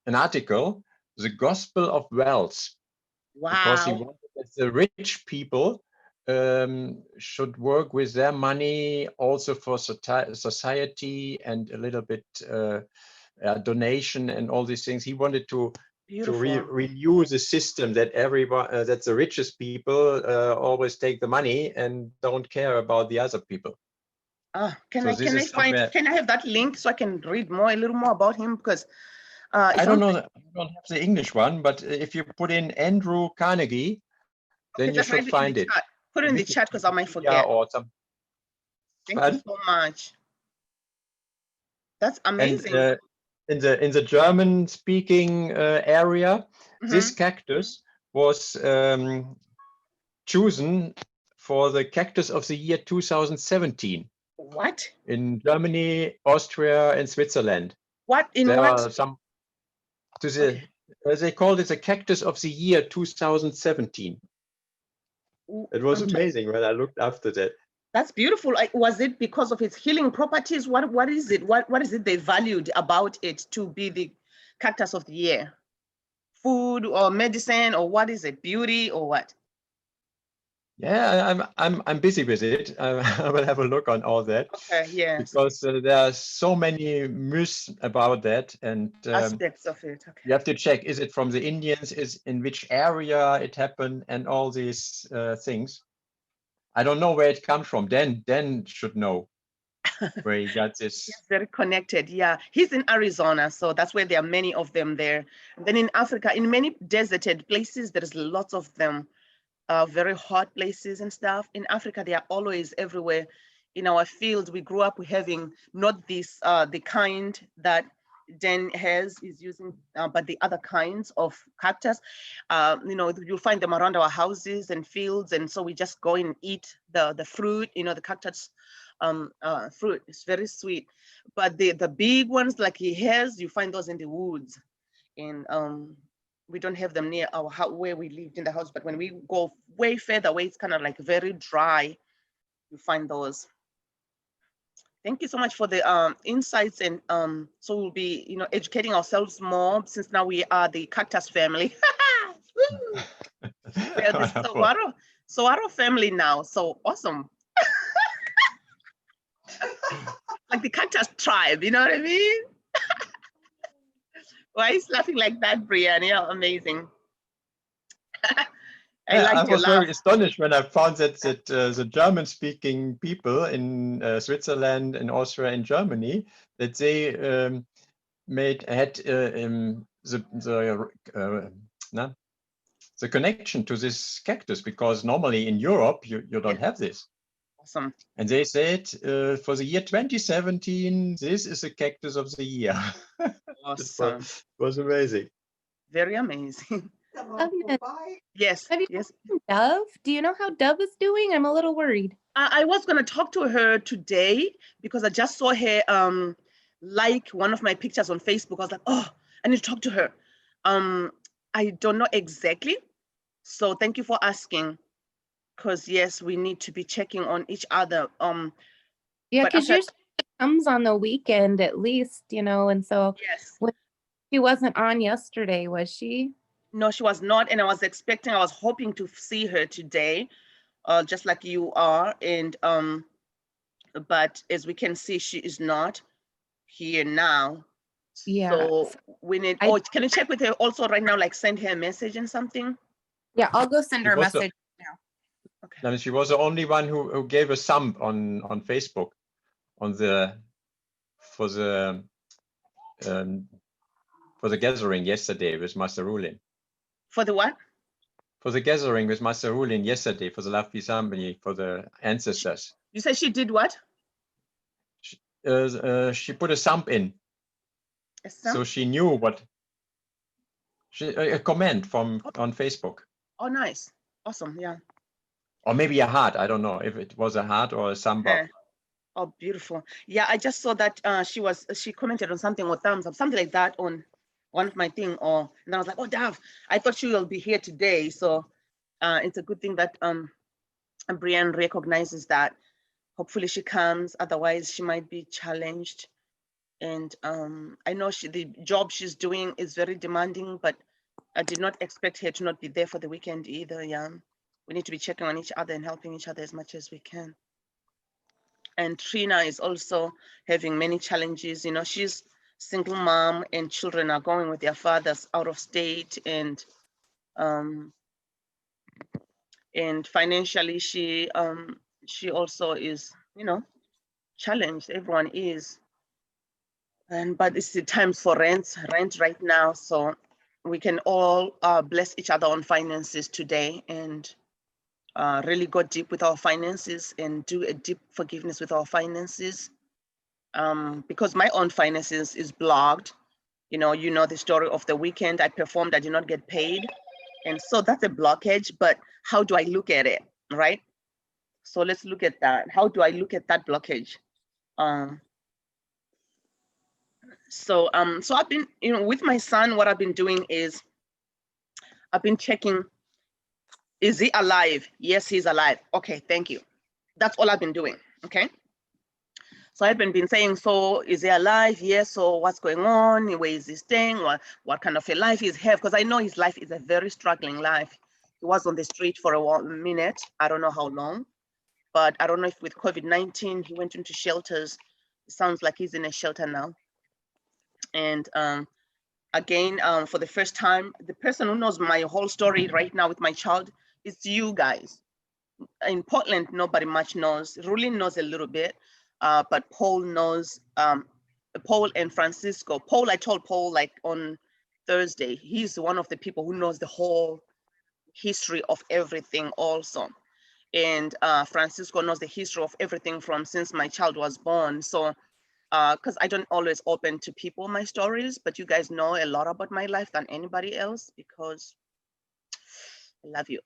an article, The Gospel of Wealth, because he Wow. wanted that the rich people should work with their money also for society and a little bit donation and all these things. He wanted to renew the system that everyone, that the richest people always take the money and don't care about the other people. Can I have that link so I can read a little more about him? Because I don't know, I don't have the English one, but if you put in Andrew Carnegie, then you should find it. Put it in the chat because I might forget. Or some. Thank you so much. That's amazing. And in the German-speaking area, this cactus was chosen for the cactus of the year 2017. What? In Germany, Austria, and Switzerland. What? There are some. They called it the cactus of the year 2017. It was amazing when I looked after that. That's beautiful. Was it because of its healing properties? What is it? What is it they valued about it to be the cactus of the year? Food or medicine, or what is it? Beauty or what? Yeah, I'm busy with it. I will have a look on all that. Okay, yes. Because there are so many myths about that, and aspects of it. Okay. You have to check: is it from the Indians? Is in which area it happened, and all these things. I don't know where it comes from. Dan should know where he got this. He's very connected. Yeah, he's in Arizona, so that's where there are many of them there. And then in Africa, in many deserted places, there's lots of them. Very hot places and stuff. In Africa, they are always everywhere. In our field, we grew up having not this, the kind that Dan is using, but the other kinds of cactus. You'll find them around our houses and fields, and so we just go and eat the fruit. The cactus fruit. It's very sweet. But the big ones like he has, you find those in the woods, and we don't have them near our house where we lived in the house, but when we go way further away, it's kind of like very dry. You find those. Thank you so much for the insights, and so we'll be, educating ourselves more since now we are the cactus family. We are the Saguaro family now. So awesome. Like the cactus tribe, you know what I mean? Why is laughing like that, Brian? Yeah, amazing. I was very astonished when I found that the German-speaking people in Switzerland and Austria and Germany, that they had the connection to this cactus, because normally in Europe you don't have this. Awesome. And they said for the year 2017, this is the cactus of the year. Awesome. It was amazing. Very amazing. Yes. Have you yes. seen Dove? Do you know how Dove is doing? I'm a little worried. I was going to talk to her today because I just saw her like one of my pictures on Facebook. I was like, oh, I need to talk to her. I don't know exactly. So thank you for asking. Because yes, we need to be checking on each other. Yeah, because yours comes on the weekend at least, and so yes. She wasn't on yesterday, was she? No, she was not, and I was hoping to see her today, just like you are, and but as we can see, she is not here now. Yeah. So we need. Can you check with her also right now? Like send her a message and something. Yeah, I'll go send her a message now. Okay. And she was the only one who gave a thumb on Facebook for the gathering yesterday with Master Rulin. For the what? For the gathering with Master Rulin yesterday, for the Love Peace Harmony, for the ancestors. You said she did what? She put a thumb in. A thumb? So she knew what. A comment on Facebook. Oh, nice. Awesome. Yeah. Or maybe a heart. I don't know if it was a heart or a thumb up. Oh, beautiful. Yeah, I just saw that she commented on something or thumbs up, something like that on one of my thing. And I was like, oh, Dav, I thought she will be here today. So it's a good thing that Brienne recognizes that. Hopefully she comes. Otherwise, she might be challenged. And I know the job she's doing is very demanding, but I did not expect her to not be there for the weekend either. Yeah, we need to be checking on each other and helping each other as much as we can. And Trina is also having many challenges. You know, she's single mom and children are going with their fathers out of state, and financially she also is, you know, challenged. Everyone is. But it's the times for rent right now, so we can all bless each other on finances today, and really go deep with our finances and do a deep forgiveness with our finances, because my own finances is blocked. You know the story of the weekend I performed, I did not get paid, and so that's a blockage. But how do I look at it, right? So let's look at that. How do I look at that blockage? So I've been, with my son, what I've been doing is I've been checking, is he alive? Yes, he's alive. Okay, thank you. That's all I've been doing, okay? So I've been saying, so is he alive? Yes, so what's going on? Where is he staying? What kind of a life he's have? Because I know his life is a very struggling life. He was on the street for a minute. I don't know how long, but I don't know if with COVID-19, he went into shelters. It sounds like he's in a shelter now. And again, for the first time, the person who knows my whole story right now with my child is you guys. In Portland, nobody much knows. Rulin knows a little bit, but Paul knows, Paul and Francisco. Paul, I told Paul like on Thursday, he's one of the people who knows the whole history of everything also. And Francisco knows the history of everything from since my child was born. So because I don't always open to people my stories, but you guys know a lot about my life than anybody else because I love you.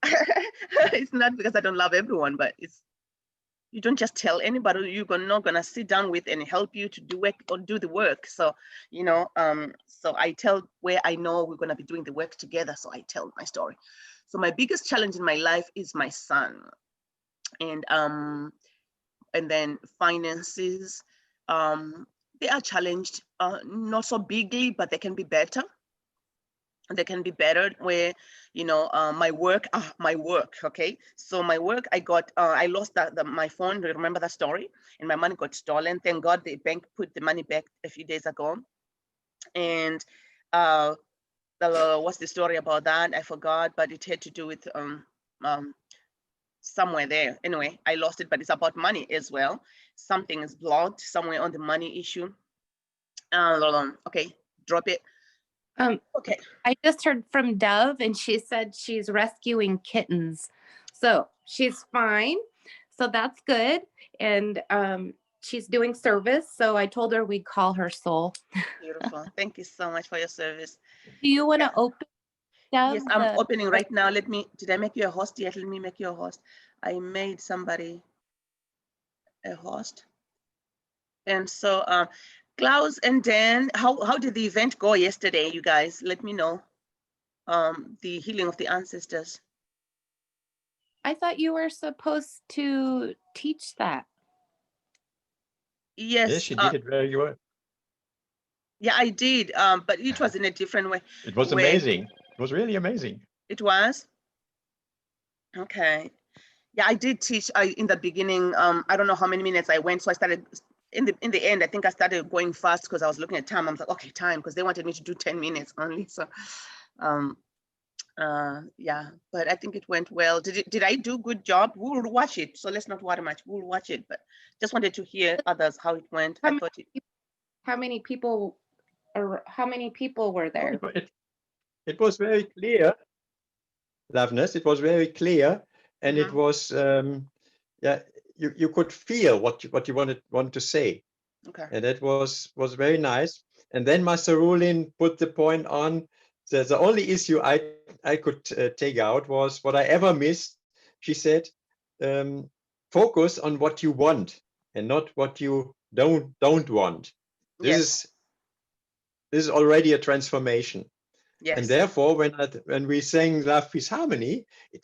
It's not because I don't love everyone, but it's, you don't just tell anybody you're not gonna sit down with and help you to do work or do the work. So, so I tell where I know we're gonna be doing the work together. So I tell my story. So my biggest challenge in my life is my son, and then finances. They are challenged, not so bigly, but they can be better. They can be better where, my work, okay? So my work, I lost my phone, remember that story? And my money got stolen. Thank God the bank put the money back a few days ago. And what's the story about that? I forgot, but it had to do with somewhere there. Anyway, I lost it, but it's about money as well. Something is blocked somewhere on the money issue. Okay, drop it. Okay. I just heard from Dove, and she said she's rescuing kittens. So she's fine. So that's good. And she's doing service. So I told her we'd call her Soul. Beautiful. Thank you so much for your service. Do you want to open? Dove, yes, I'm opening right now. Did I make you a host yet? Let me make you a host. I made somebody a host. And so Klaus and Dan, how did the event go yesterday, you guys? Let me know. The healing of the ancestors. I thought you were supposed to teach that. Yes. Yes, she did it very well. Yeah, I did, but it was in a different way. It was amazing. It was really amazing. It was? Okay. Yeah, I did teach in the beginning. I don't know how many minutes I went, so I started in the end. I think I started going fast because I was looking at time. I was like, okay, time, because they wanted me to do 10 minutes only. So, yeah, but I think it went well. Did I do a good job? We'll watch it. So let's not worry much. We'll watch it, but just wanted to hear others how it went. How many people were there? It was very clear, Loveness. It was very clear, and it was yeah. You could feel what you wanted to say. Okay. And that was very nice. And then Master Rulin put the point on that the only issue I could take out was what I ever missed. She said, focus on what you want and not what you don't want. This is already a transformation. Yes. And therefore, when we sang Love, Peace, Harmony, it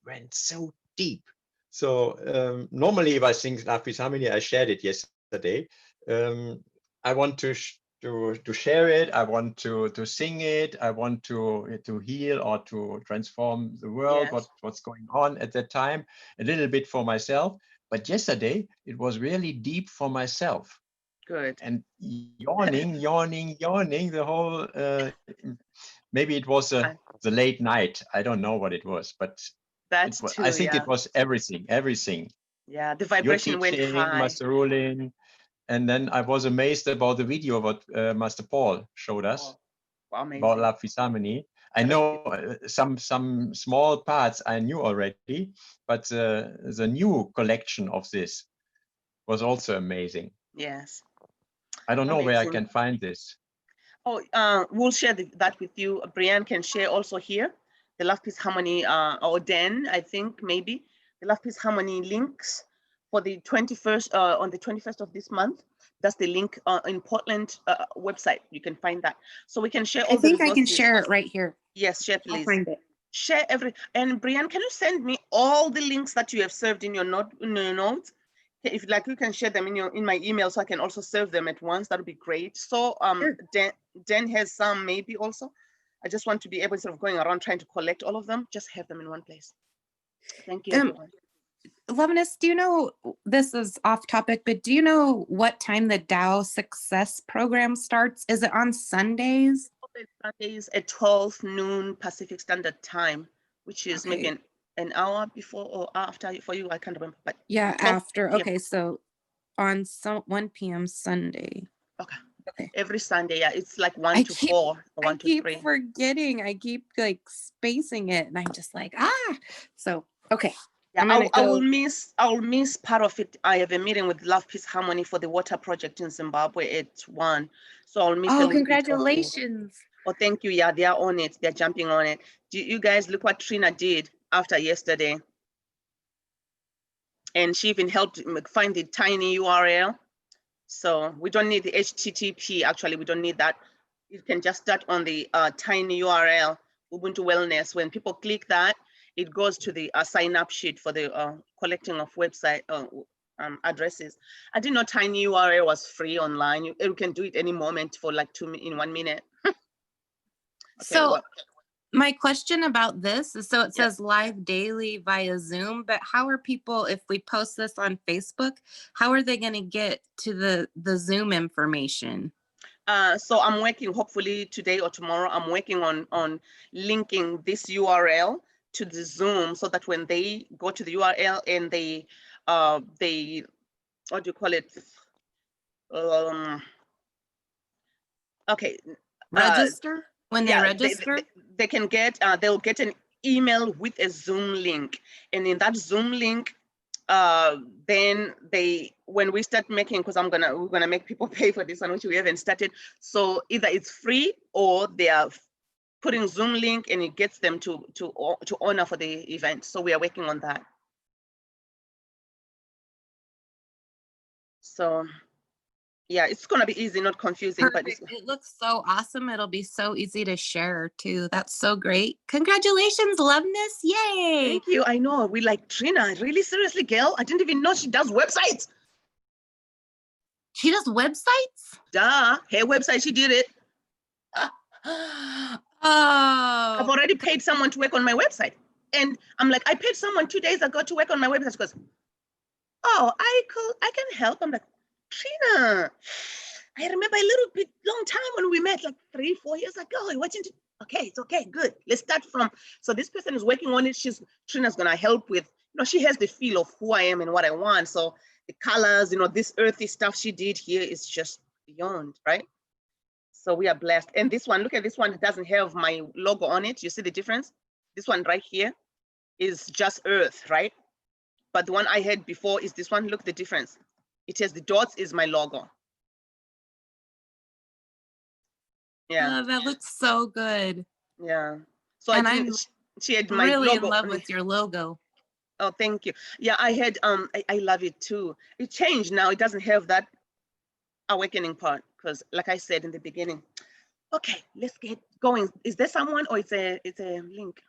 went so deep. So normally, if I sing Love, Peace, Harmony, I shared it yesterday. I want to share it. I want to sing it. I want to heal or to transform the world. Yes. What's going on at that time? A little bit for myself. But yesterday it was really deep for myself. Good. And yawning the whole. Maybe it was the late night. I don't know what it was, but That's I too, think yeah. it was everything. Yeah, the Your vibration went teaching, high. Master Rulin, and then I was amazed about the video what Master Paul showed us Oh, about amazing. Love Peace Harmony. I That was know beautiful. some small parts I knew already, but the new collection of this was also amazing. Yes. I don't know where I Amazing. can find this. Oh, we'll share that with you. Brian can share also here the Love Peace Harmony, or Dan, I think maybe the Love Peace Harmony links for the 21st, on the 21st of this month. That's the link in Portland website. You can find that. So we can share all I the think I can resources. share it right here. Yes, share I'll please. find it. Share and Brian, can you send me all the links that you have served in your notes? If like you can share them in my email, so I can also serve them at once. That would be great. So Sure. Dan has some maybe also. I just want to be able, instead of going around trying to collect all of them, just have them in one place. Thank you, everyone. Loveness, do you know, this is off topic, but do you know what time the Tao Success Program starts? Is it on Sundays? Sundays at 12 noon Pacific Standard Time, which is Okay. maybe an hour before or after for you. I can't remember, but Yeah, 12 after. p.m. Okay, so on 1 p.m. Sunday. Okay. Okay. Every Sunday, yeah, it's like 1 to 4 or 1 to 3. I keep forgetting. I keep like spacing it, and I'm just like, So okay. Yeah, I'm gonna I go. will miss part of it. I have a meeting with Love Peace Harmony for the water project in Zimbabwe at 1, so I'll miss a Oh, little bit of it. congratulations! Oh, thank you. Yeah, they are on it. They're jumping on it. Do you guys look what Trina did after yesterday? And she even helped find the tiny URL. So we don't need the HTTP. Actually, we don't need that. You can just start on the tiny URL, Ubuntu Wellness. When people click that, it goes to the sign up sheet for the collecting of website addresses. I didn't know tiny URL was free online. You can do it any moment for like 1 minute. Okay, So well, my question about this is, so it says live daily via Zoom, but how are people, if we post this on Facebook, how are they going to get to the Zoom information? so I'm working, hopefully today or tomorrow, I'm working on linking this URL to the Zoom, so that when they go to the URL and they what do you call it? Okay. Register? When they register? They can get, they'll get an email with a Zoom link. And in that Zoom link, then when we start making, because we're gonna make people pay for this one, which we haven't started. So either it's free or they are putting Zoom link and it gets them to honor for the event. So we are working on that. So yeah, it's gonna be easy, not confusing. Perfect. But it looks so awesome. It'll be so easy to share too. That's so great. Congratulations, Loveness. Yay. Thank you. I know. We like Trina. Really, seriously, girl. I didn't even know she does websites. She does websites? Duh. Her website, she did it. Oh. I've already paid someone to work on my website. And I'm like, I paid someone 2 days ago to work on my website. She goes, oh, I can help. I'm like, Trina, I remember a little bit long time when we met, like 3-4 years ago. Okay, it's okay, good. Let's start from. So this person is working on it. Trina's gonna help with, she has the feel of who I am and what I want. So the colors, this earthy stuff she did here is just beyond, right? So we are blessed. And this one, look at this one, it doesn't have my logo on it. You see the difference? This one right here is just earth, right? But the one I had before is this one. Look the difference. It has the dots is my logo. Yeah. Oh, that looks so good. Yeah. So she had my really logo. In love with your logo. Oh, thank you. Yeah, I had I love it too. It changed now. It doesn't have that awakening part, because like I said in the beginning, okay, let's get going. Is there someone, or it's a link?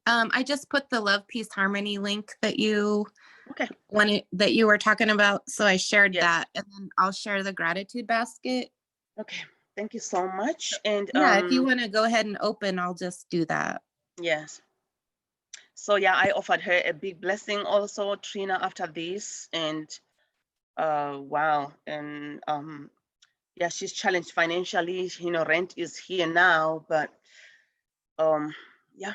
Okay. I just put the Love Peace Harmony link that you Okay. one that you were talking about. So I shared Yes. that, and then I'll share the gratitude basket. Okay. Thank you so much. And Yeah, if you want to go ahead and open, I'll just do that. yes. So yeah, I offered her a big blessing also, Trina, after this. And wow. And yeah, she's challenged financially. You know, rent is here now, but yeah.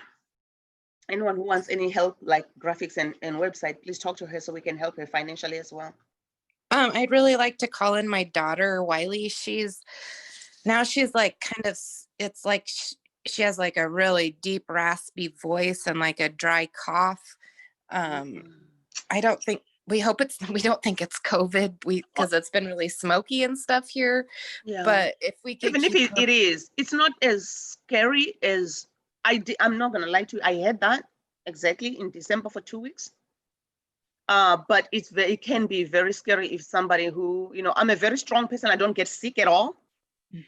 Anyone who wants any help, like graphics and website, please talk to her so we can help her financially as well. I'd really like to call in my daughter, Wiley. She's like kind of, it's like she has like a really deep raspy voice and like a dry cough. I don't think, we don't think it's COVID, because it's been really smoky and stuff here. Yeah. But if we could Even if it is, it's not as scary as I'm not gonna lie to you. I had that exactly in December for 2 weeks. But it can be very scary if somebody who, you know, I'm a very strong person. I don't get sick at all.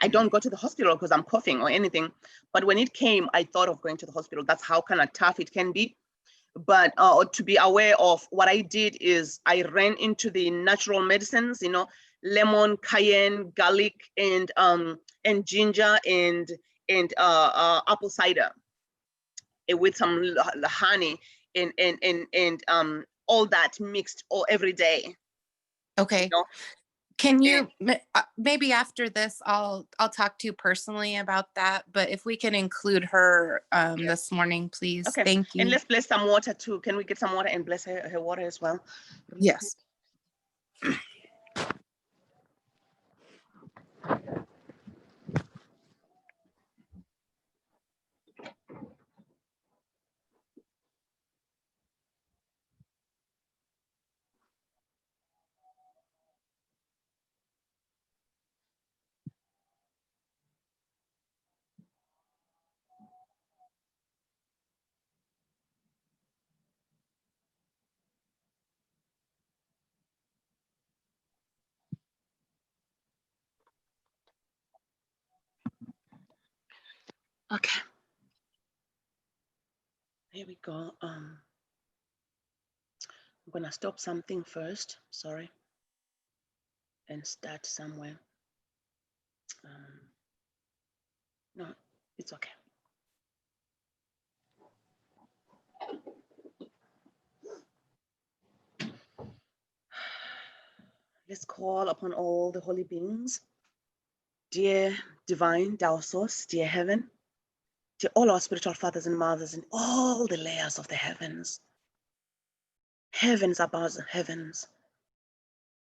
I don't go to the hospital because I'm coughing or anything. But when it came, I thought of going to the hospital. That's how kind of tough it can be. But to be aware of what I did is I ran into the natural medicines, you know, lemon, cayenne, garlic, and ginger and apple cider with some honey and all that mixed every day. Okay. You know? Can you maybe after this, I'll talk to you personally about that, but if we can include her this morning, please. Okay. Thank you. And let's bless some water too. Can we get some water and bless her water as well? Yes. Okay. Here we go. I'm gonna stop something first. Sorry. And start somewhere. No, it's okay. Let's call upon all the holy beings. Dear divine, thou source, dear heaven, to all our spiritual fathers and mothers in all the layers of the heavens, heavens above the heavens,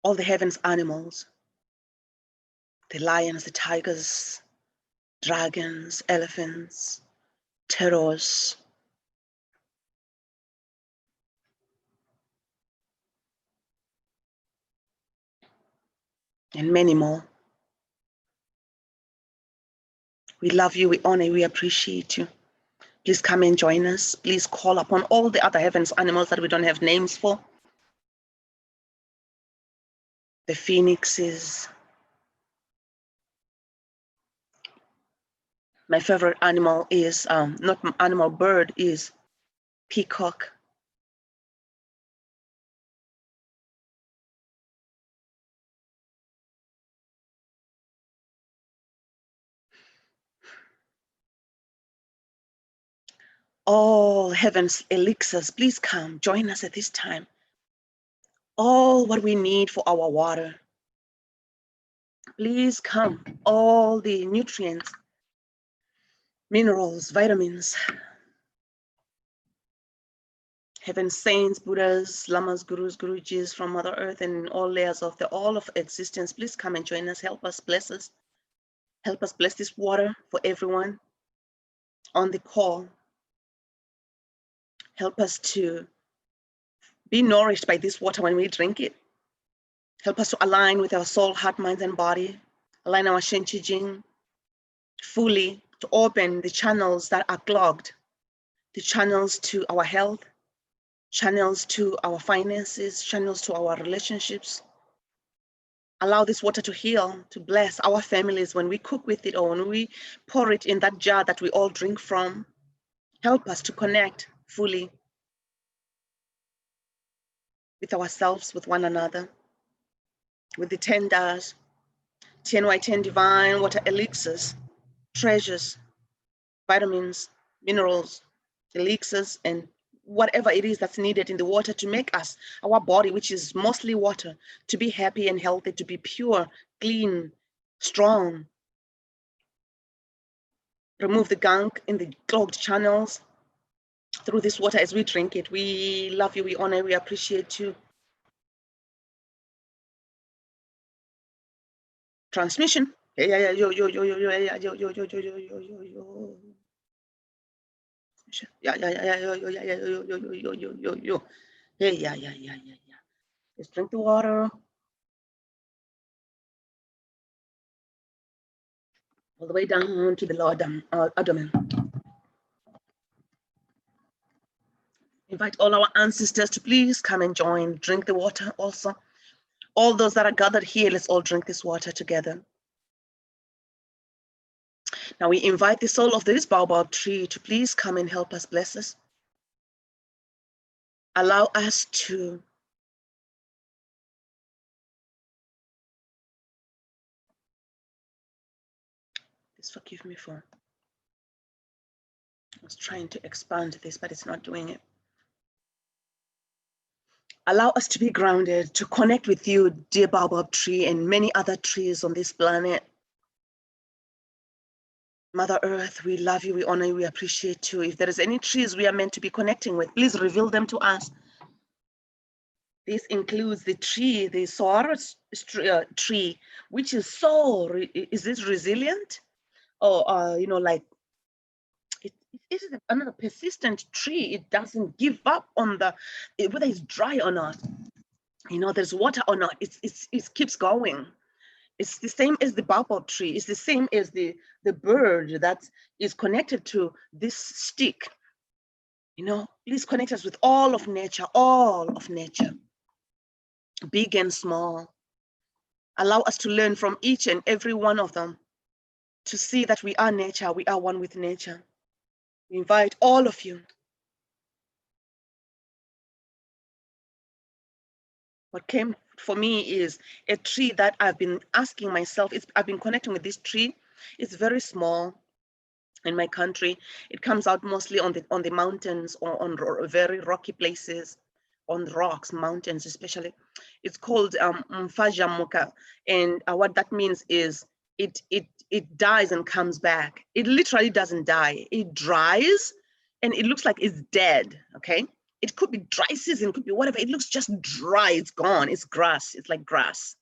all the heavens animals, the lions, the tigers, dragons, elephants, terrors, and many more. We love you, we honor you, we appreciate you. Please come and join us. Please call upon all the other heavens animals that we don't have names for. The phoenixes. My favorite animal is, not animal, bird is peacock. All heaven's elixirs, please come, join us at this time. All what we need for our water, please come. All the nutrients, minerals, vitamins, heaven saints, Buddhas, Lamas, Gurus, Gurujis from Mother Earth and all layers of all of existence, please come and join us, help us, bless us. Help us bless this water for everyone on the call. Help us to be nourished by this water when we drink it. Help us to align with our soul, heart, mind, and body. Align our Shen Qi Jing fully to open the channels that are clogged, the channels to our health, channels to our finances, channels to our relationships. Allow this water to heal, to bless our families when we cook with it or when we pour it in that jar that we all drink from. Help us to connect fully. with ourselves, with one another, with the 10 Dars, 10Y10 divine water elixirs, treasures, vitamins, minerals, elixirs, and whatever it is that's needed in the water to make us, our body, which is mostly water, to be happy and healthy, to be pure, clean, strong. Remove the gunk in the clogged channels through this water as we drink it. We love you, we honor, we appreciate you. Transmission. Yeah, yo, yo, yo, yo, yo, yeah, yo, yo, yo, yo, yo, yo, yo, yo. Yeah, yo, yo, yo, yo, yo, yo, yo, yo, yo. Hey, yeah. Let's drink the water. All the way down to the lower abdomen. Invite all our ancestors to please come and join, drink the water also. All those that are gathered here, let's all drink this water together. Now we invite the soul of this baobab tree to please come and help us, bless us. Allow us to please forgive me for, I was trying to expand this, but it's not doing it. Allow us to be grounded, to connect with you, dear baobab tree, and many other trees on this planet. Mother Earth, we love you, we honor you, we appreciate you. If there is any trees we are meant to be connecting with, please reveal them to us. This includes the tree, the Saurus tree, which is so, is this resilient? Or, you know, like, it is another persistent tree. It doesn't give up on whether it's dry or not. You know, there's water or not, it keeps going. It's the same as the baobab tree. It's the same as the bird that is connected to this stick. You know, please connect us with all of nature, big and small. Allow us to learn from each and every one of them, to see that we are nature, we are one with nature. We invite all of you. What came for me is a tree that I've been asking myself, I've been connecting with this tree. It's very small in my country. It comes out mostly on the mountains or on very rocky places, on rocks, mountains especially. It's called Mfajamuka, and what that means is it dies and comes back. It literally doesn't die. It dries and it looks like it's dead, okay? It could be dry season, could be whatever. It looks just dry, it's gone. It's grass, it's like grass.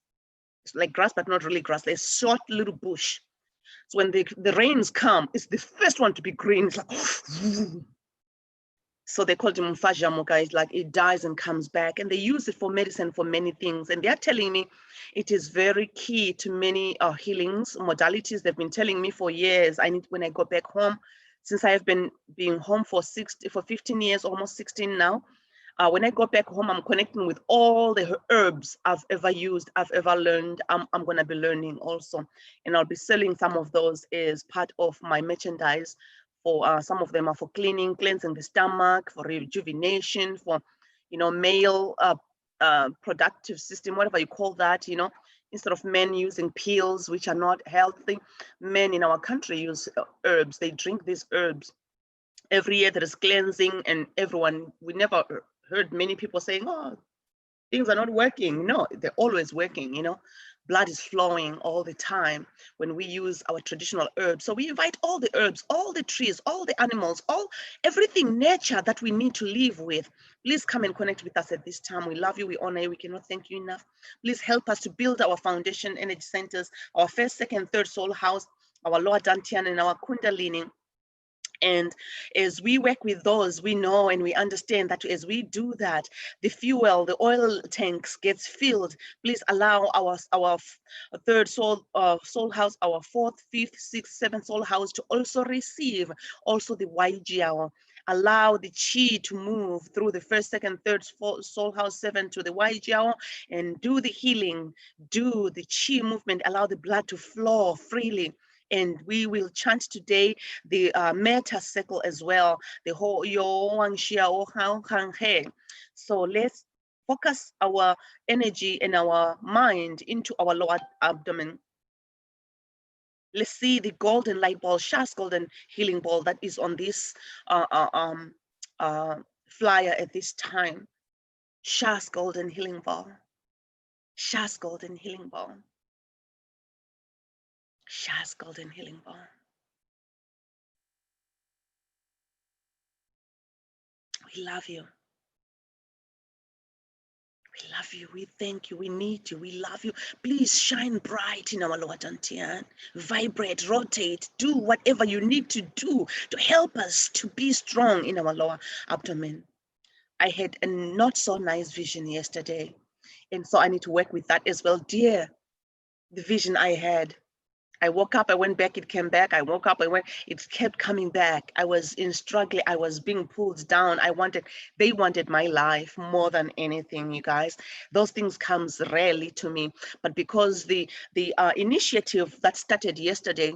It's like grass, but not really grass. There's a short little bush. So when the rains come, it's the first one to be green. It's like, so they call it Mfajamuka. It's like it dies and comes back. And they use it for medicine for many things. And they're telling me it is very key to many healings, modalities. They've been telling me for years. I need, when I go back home, since I have been being home for 15 years, almost 16 now. When I go back home, I'm connecting with all the herbs I've ever used, I've ever learned. I'm going to be learning also. And I'll be selling some of those as part of my merchandise. For some of them are for cleaning, cleansing the stomach, for rejuvenation, for, you know, male productive system, whatever you call that, you know. Instead of men using pills, which are not healthy, men in our country use herbs. They drink these herbs. Every year there is cleansing, and everyone, we never heard many people saying, oh, things are not working. No, they're always working, you know. Blood is flowing all the time when we use our traditional herbs. So we invite all the herbs, all the trees, all the animals, everything nature that we need to live with. Please come and connect with us at this time. We love you, we honor you, we cannot thank you enough. Please help us to build our foundation energy centers, our first, second, third soul house, our lower dantian and our kundalini. And as we work with those, we know and we understand that as we do that, the fuel, the oil tanks gets filled. Please allow our third soul house, our fourth, fifth, sixth, seventh soul house to also receive also the YGL. Allow the chi to move through the first, second, third soul house 7 to the YGL and do the healing, do the chi movement, allow the blood to flow freely. And we will chant today the meta circle as well, the whole yo wang xia o hang hang he. So let's focus our energy and our mind into our lower abdomen. Let's see the golden light ball, Shah's golden healing ball that is on this flyer at this time. Shah's golden healing ball. Shah's golden healing ball. Shah's golden healing ball. We love you. We love you. We thank you. We need you. We love you. Please shine bright in our lower dantian. Vibrate, rotate, do whatever you need to do to help us to be strong in our lower abdomen. I had a not so nice vision yesterday, and so I need to work with that as well. Dear, the vision I had. I woke up, I went back, it came back. I woke up, I went, it kept coming back. I was in struggle, I was being pulled down. They wanted my life more than anything, you guys. Those things comes rarely to me, but because the initiative that started yesterday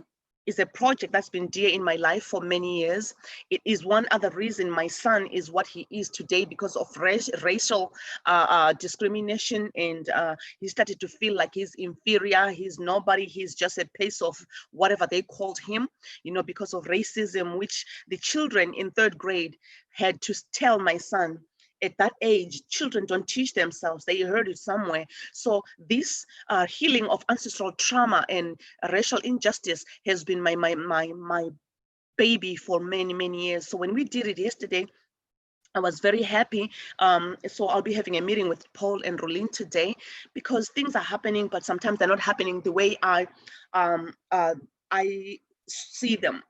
is a project that's been dear in my life for many years. It is one other reason my son is what he is today, because of racial discrimination, and he started to feel like he's inferior, he's nobody, he's just a piece of whatever they called him, you know, because of racism, which the children in 3rd grade had to tell my son. At that age, children don't teach themselves, they heard it somewhere. So this healing of ancestral trauma and racial injustice has been my baby for many years. So when we did it yesterday, I was very happy. So I'll be having a meeting with Paul and Rolene today, because things are happening, but sometimes they're not happening the way I see them.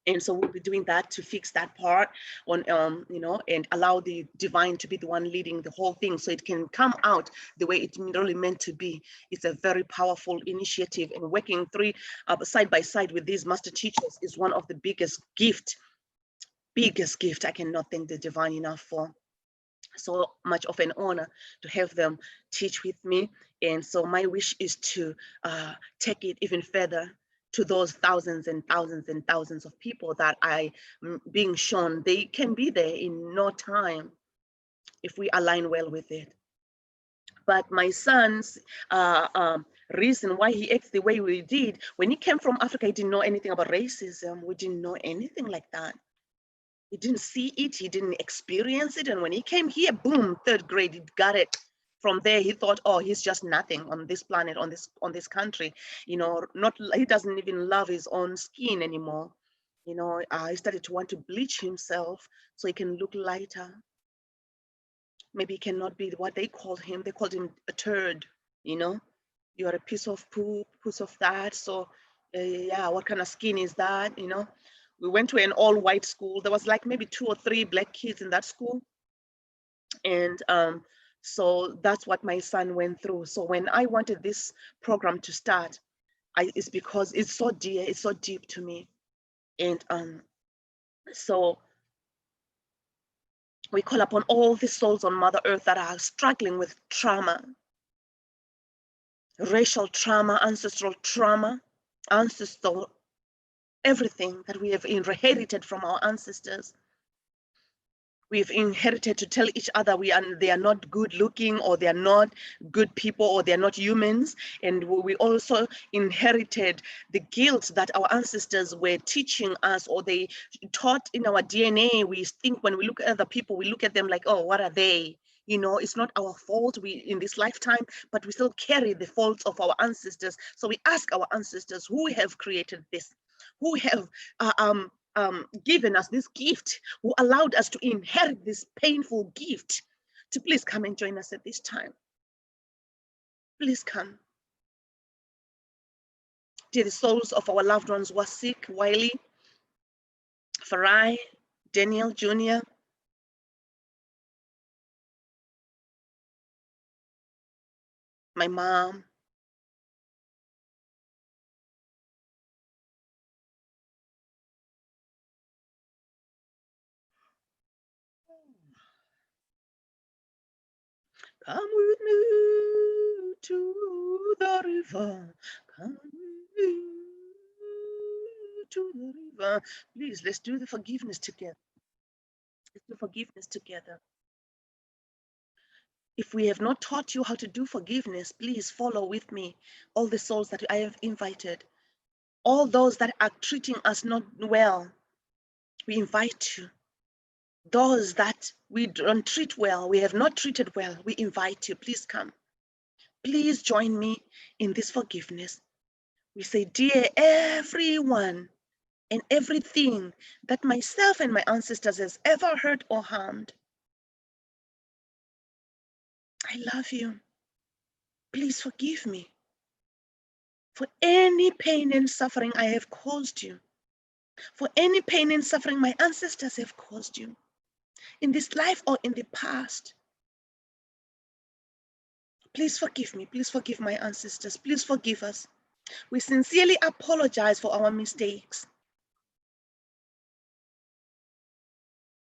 And so we'll be doing that to fix that part on, you know, and allow the divine to be the one leading the whole thing, so it can come out the way it's really meant to be. It's a very powerful initiative, and working side by side with these master teachers is one of the biggest gift. I cannot thank the divine enough for. So much of an honor to have them teach with me. And so my wish is to take it even further to those thousands and thousands and thousands of people that I being shown they can be there in no time if we align well with it. But my son's reason why he acts the way we did, when he came from Africa, he didn't know anything about racism. We didn't know anything like that. He didn't see it, he didn't experience it. And when he came here, boom, 3rd grade, he got it. From there, he thought, oh, he's just nothing on this planet, on this country. You know, he doesn't even love his own skin anymore. You know, he started to want to bleach himself so he can look lighter. Maybe he cannot be what they called him. They called him a turd, you know. You're a piece of poop, piece of that. So, yeah, what kind of skin is that, you know? We went to an all-white school. There was like maybe 2 or 3 black kids in that school. And so that's what my son went through. So when I wanted this program to start, it's because it's so dear, it's so deep to me. And so we call upon all the souls on Mother Earth that are struggling with trauma, racial trauma, ancestral everything that we have inherited from our ancestors. We've inherited to tell each other they are not good looking, or they are not good people, or they are not humans. And we also inherited the guilt that our ancestors were teaching us, or they taught in our DNA. We think when we look at other people, we look at them like, oh, what are they? You know, it's not our fault in this lifetime, but we still carry the faults of our ancestors. So we ask our ancestors who have created this, who have given us this gift, who allowed us to inherit this painful gift, to please come and join us at this time. Please come. Dear, the souls of our loved ones who are sick, Wiley, Farai, Daniel Jr., my mom, come with me to the river, come with me to the river. Please, let's do the forgiveness together. Let's do forgiveness together. If we have not taught you how to do forgiveness, please follow with me all the souls that I have invited. All those that are treating us not well, we invite you. Those that we don't treat well, we have not treated well, we invite you. Please come. Please join me in this forgiveness. We say, dear everyone and everything that myself and my ancestors has ever hurt or harmed, I love you. Please forgive me for any pain and suffering I have caused you, for any pain and suffering my ancestors have caused you, in this life or in the past. Please forgive me. Please forgive my ancestors. Please forgive us. We sincerely apologize for our mistakes.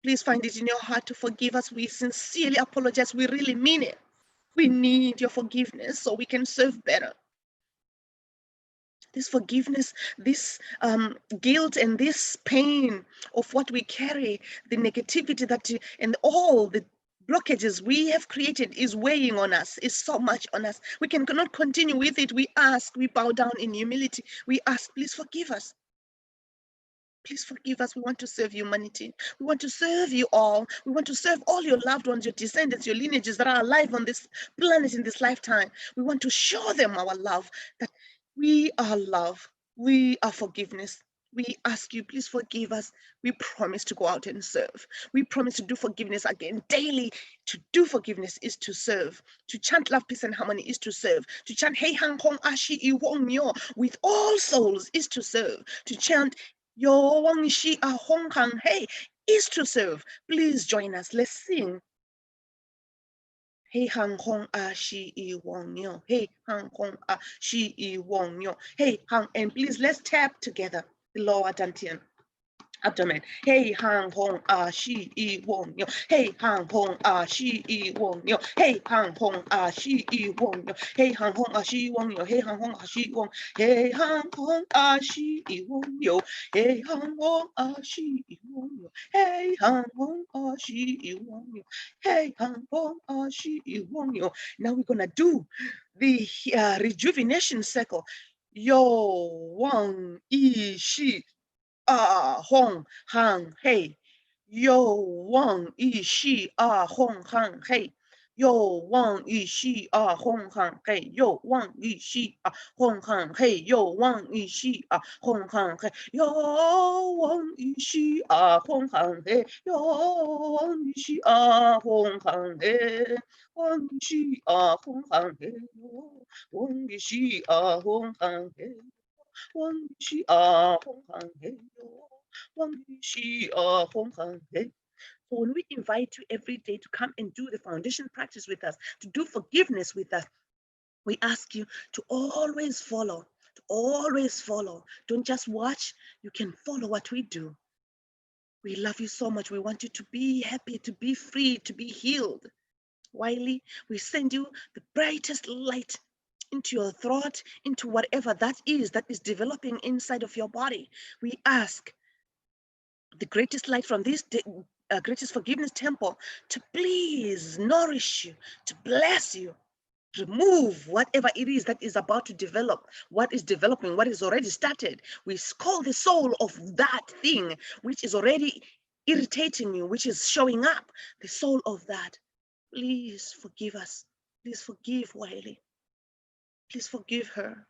Please find it in your heart to forgive us. We sincerely apologize. We really mean it. We need your forgiveness so we can serve better. This forgiveness, this guilt and this pain of what we carry, the negativity that and all the blockages we have created is weighing on us, is so much on us. We cannot continue with it. We ask, we bow down in humility. We ask, please forgive us. Please forgive us. We want to serve humanity. We want to serve you all. We want to serve all your loved ones, your descendants, your lineages that are alive on this planet in this lifetime. We want to show them our love, that we are love. We are forgiveness. We ask you, please forgive us. We promise to go out and serve. We promise to do forgiveness again daily. To do forgiveness is to serve. To chant love, peace, and harmony is to serve. To chant Hey Hang Hong Ashi I Wong Yo with all souls is to serve. To chant Yo Wang Shi A Hong Hang Hey is to serve. Please join us. Let's sing. Hey Hang Hong A Shi I Wong Yo. Hey Hang Hong A Shi I Wong Yo. Hey Hang, and please let's tap together the lower dantian abdomen. Hey Hang Hong A Shi I Wong Yo. Hey Hang Hong A Shi I Wong Yo. Hey Hang Hong A Shi I Wong Yo. Hey Hang Hong A Shi Wong Yo. Hey Hang Hong A Shi Wong. Hey Hang Hong A Shi I Wong Yo. Hey Hang Hong A Shi I Wong Yo. Hey Hang Hong A Shi I Wong Yo. Hey Hang Hong A Shi I Wong Yo. Now we're gonna do the rejuvenation circle. Yo Wang I Shi Hong Hang Hey. Yo Wang Yi Shi Hong Hang Hey. Yo Wang Yi Shi Hong Hang Hey. Yo Wang Yi Shi Hong Hang Hey. Yo Wang Yi Shi Hong Hang Hey. Yo Wang Yi Shi Hong Hang Hey. Yo Wang Yi Shi Hong Hang Hey. Wang Yi Shi Hong Hang Hey. Wang Yi Shi Hong Hang Hey. Wang Shi Hong Hang Hey. Wang Shi Hong Hang Hey. So when we invite you every day to come and do the foundation practice with us, to do forgiveness with us, we ask you to always follow, to always follow. Don't just watch, you can follow what we do. We love you so much. We want you to be happy, to be free, to be healed. Wiley, we send you the brightest light into your throat, into whatever that is developing inside of your body. We ask the greatest light from this greatest forgiveness temple to please nourish you, to bless you, remove whatever it is that is about to develop, what is developing, what is already started. We call the soul of that thing which is already irritating you, which is showing up, the soul of that. Please forgive us. Please forgive Wiley. Please forgive her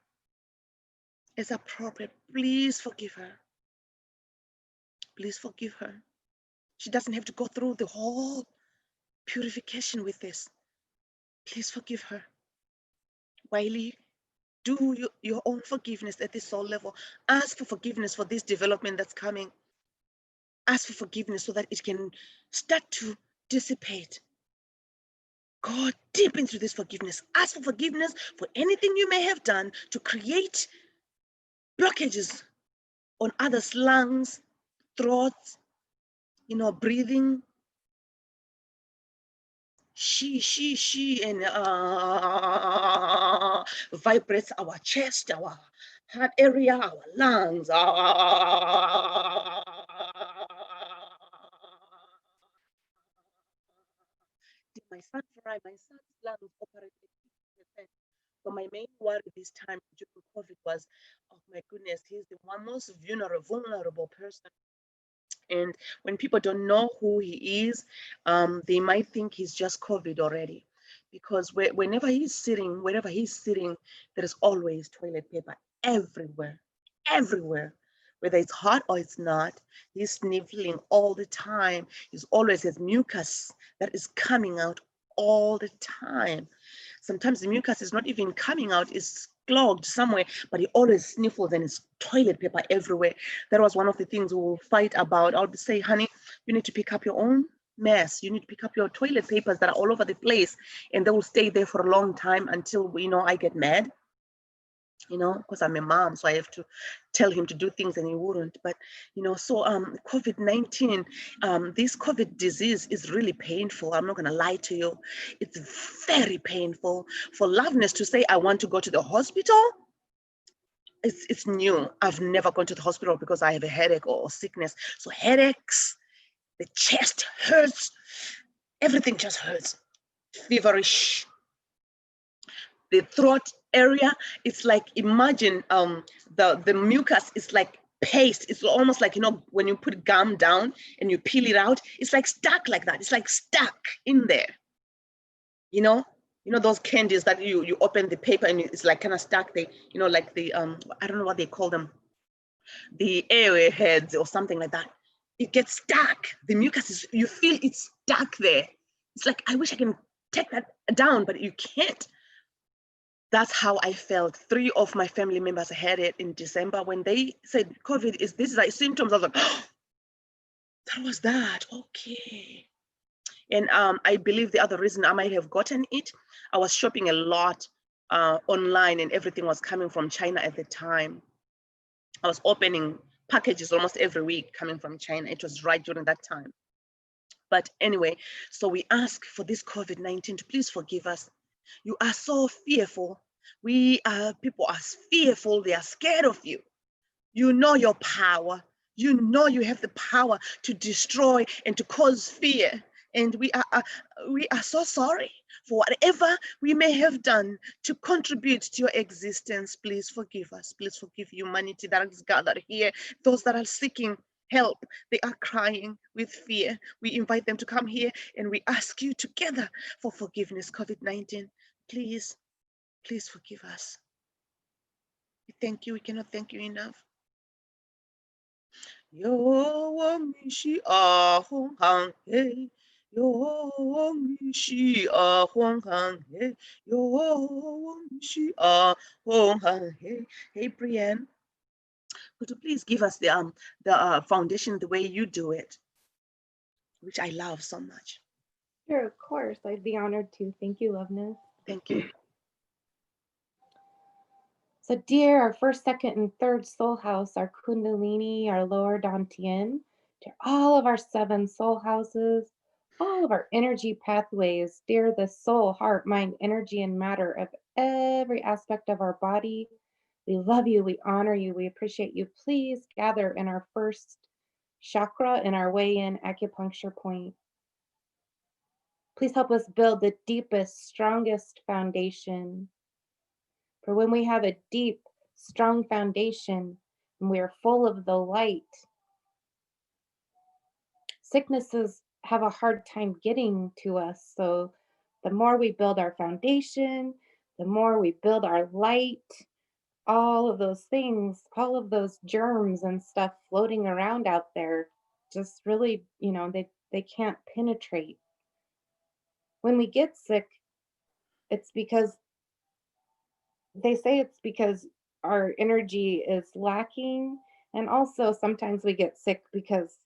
as appropriate. Please forgive her. Please forgive her. She doesn't have to go through the whole purification with this. Please forgive her. Wiley, do your own forgiveness at the soul level. Ask for forgiveness for this development that's coming. Ask for forgiveness so that it can start to dissipate. Go deep into this forgiveness. Ask for forgiveness for anything you may have done to create blockages on others' lungs, throats, breathing. She, and vibrates our chest, our heart area, our lungs. my son fried, my son's lungs operated 50%. So my main worry this time during COVID was, oh my goodness, he's the one most vulnerable person. And when people don't know who he is, they might think he's just COVID already. Because wherever he's sitting, there is always toilet paper everywhere, everywhere. Whether it's hot or it's not, he's sniffling all the time. He's always has mucus that is coming out all the time. Sometimes the mucus is not even coming out, it's clogged somewhere, but he always sniffles and it's toilet paper everywhere. That was one of the things we will fight about. I'll say, honey, you need to pick up your own mess. You need to pick up your toilet papers that are all over the place, and they will stay there for a long time until, I get mad, because I'm a mom, so I have to tell him to do things and he wouldn't. But, so COVID-19, this COVID disease is really painful. I'm not going to lie to you. It's very painful. For Loveness to say, I want to go to the hospital, it's new. I've never gone to the hospital because I have a headache or sickness. So headaches, the chest hurts, everything just hurts, feverish. The throat area, it's like, imagine the mucus is like paste. It's almost like, when you put gum down and you peel it out, it's like stuck like that. It's like stuck in there. Those candies that you open the paper and it's like kind of stuck. They, like the I don't know what they call them, the airway heads or something like that. It gets stuck. The mucus is, you feel it's stuck there. It's like, I wish I can take that down, but you can't. That's how I felt. 3 of my family members had it in December. When they said COVID this is like symptoms, I was like, oh, that was that. Okay. And I believe the other reason I might have gotten it, I was shopping a lot online and everything was coming from China at the time. I was opening packages almost every week coming from China. It was right during that time. But anyway, so we ask for this COVID-19 to please forgive us. You are so fearful. People are fearful. They are scared of you. You know your power. You know you have the power to destroy and to cause fear. And we are so sorry for whatever we may have done to contribute to your existence. Please forgive us. Please forgive humanity that is gathered here. Those that are seeking help, they are crying with fear. We invite them to come here and we ask you together for forgiveness. COVID-19, please forgive us. We thank you. We cannot thank you enough. Yo mishi ahong hang hey, yo mishi ahong hang hey, yo mishi ahong hang hey. Hey, Brienne, could you please give us the foundation the way you do it, which I love so much. Sure, of course. I'd be honored to. Thank you, Loveness. Thank you. So, dear, our first, second, and third soul house, our Kundalini, our lower Dantian, to all of our 7 soul houses, all of our energy pathways, dear, the soul, heart, mind, energy, and matter of every aspect of our body. We love you, we honor you, we appreciate you. Please gather in our first chakra in our way in acupuncture point. Please help us build the deepest, strongest foundation. For when we have a deep, strong foundation and we are full of the light, sicknesses have a hard time getting to us. So the more we build our foundation, the more we build our light, all of those things, all of those germs and stuff floating around out there, just really, they can't penetrate. When we get sick, it's because they say it's because our energy is lacking. And also sometimes we get sick because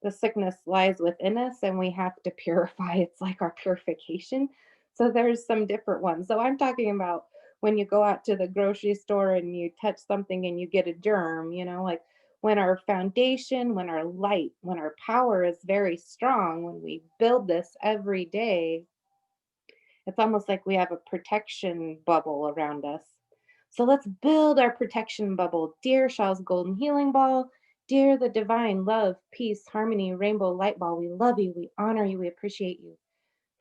the sickness lies within us and we have to purify. It's like our purification. So there's some different ones. So I'm talking about when you go out to the grocery store and you touch something and you get a germ, like when our foundation, when our light, when our power is very strong, when we build this every day, it's almost like we have a protection bubble around us. So let's build our protection bubble. Dear Shaw's Golden Healing Ball, dear the divine love, peace, harmony, rainbow light ball, we love you, we honor you, we appreciate you.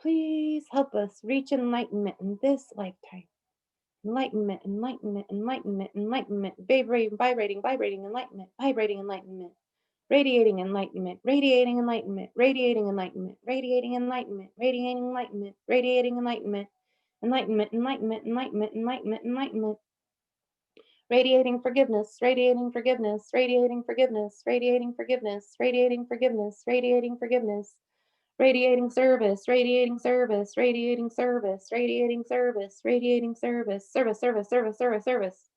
Please help us reach enlightenment in this lifetime. Enlightenment, enlightenment, enlightenment, enlightenment, vibrating, vibrating enlightenment, vibrating enlightenment, radiating enlightenment, radiating enlightenment, radiating enlightenment, radiating enlightenment, radiating enlightenment, radiating enlightenment, enlightenment, enlightenment, enlightenment, enlightenment, enlightenment, radiating forgiveness, radiating forgiveness, radiating forgiveness, radiating forgiveness, radiating forgiveness, radiating forgiveness, radiating service, radiating service, radiating service, radiating service, radiating service, service, service, service, service, service.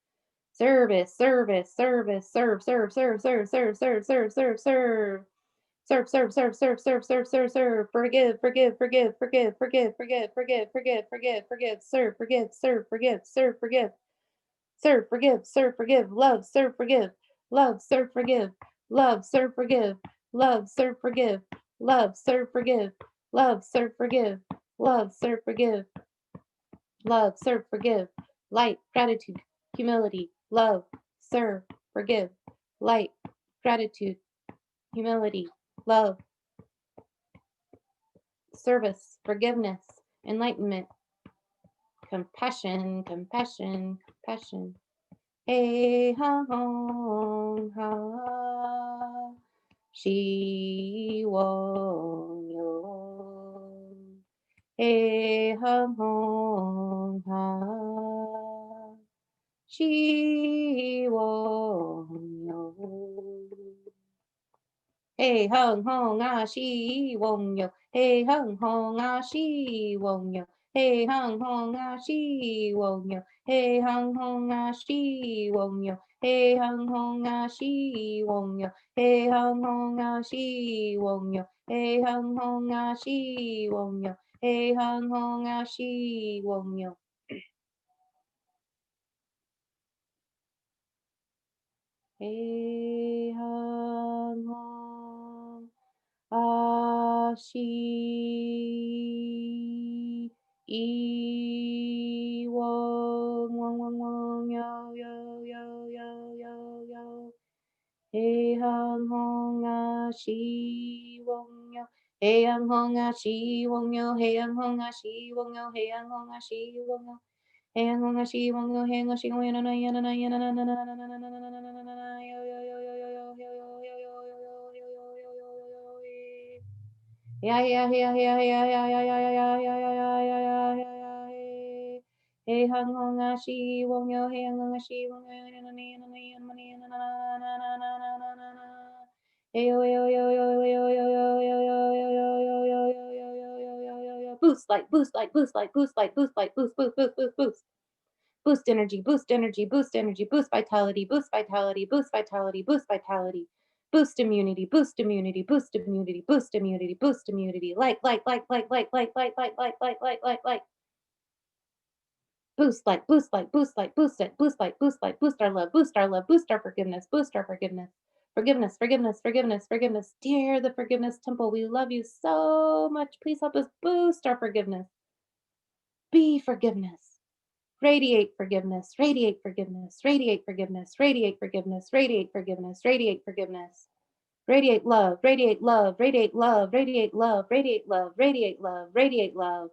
Service, service, service, serve, serve, serve, serve, serve, serve, serve, serve, serve. Serve, serve, serve, serve, serve, serve, serve, serve. Forgive, forgive, forgive, forgive, forgive, forgive, forgive, forgive, forgive, forgive, serve, forgive, serve, forgive, serve, forgive. Serve, forgive, serve, forgive, love, serve, forgive, love, serve, forgive, love, serve, forgive, love, serve, forgive, love, serve, forgive, love, serve, forgive, love, serve, forgive, love, serve, forgive, light, gratitude, humility, love, serve, forgive, light, gratitude, humility, love, service, forgiveness, enlightenment, compassion, compassion, compassion. Hey ha hong ha, she won yo. Hey ha hong ha, she won yo. Hey hung hong ah she wong yo. Hey hung hong ah she wong yo. Hey hung hong ah she wong yo. Hey hung hong ah she wong yo. Hey hung hong ah she wong yo. Hey hung hong ah she wong yo. Hey hung hong ah she wong yo. Hey hung hong ah she wong yo. Hey hung hong Ashi E wong wong wong wong yo yo yo yo yo yo. Hey hung hong ashi wong yo. Hey hung hong ashi wong yo. Hey hung hong ashi wong yo. Hey hung hong ashi wong yo. Hey hung hong ashi wong yo. Hey hung ashi wong yo. Na na na na na na na na na na na na na na na na yo yo yo yo yo yo yo yo yo yo yo yo yo yo yo yo. Yeah, yeah, yeah, yeah, yeah, yeah, yeah, yeah, yeah, yeah, yeah, yeah, yeah, yeah, yeah, yeah, hey. Hey, hung hung ashi wong yo, hey hung hung ashi wong yo, na na na na na na na na na na na na na na. Hey yo yo yo yo yo yo yo yo yo yo yo yo yo yo yo yo yo yo yo. Boost light, boost light, boost light, boost light, boost light, boost boost boost boost boost. Boost energy, boost energy, boost energy, boost vitality, boost vitality, boost vitality, boost vitality, boost immunity, boost immunity, boost immunity, boost immunity, boost immunity, light, light, light, light, light, light, light, light, light, light, light, light, light. Boost light, boost light, boost light, boost it, boost light, boost light, boost our love, boost our love, boost our forgiveness, boost our forgiveness. Forgiveness, forgiveness, forgiveness, forgiveness. Dear the Forgiveness Temple, we love you so much. Please help us boost our forgiveness. Be forgiveness. Radiate forgiveness, radiate forgiveness, radiate forgiveness, radiate forgiveness, radiate forgiveness, radiate forgiveness. Radiate love, radiate love, radiate love, radiate love, radiate love, radiate love, radiate love.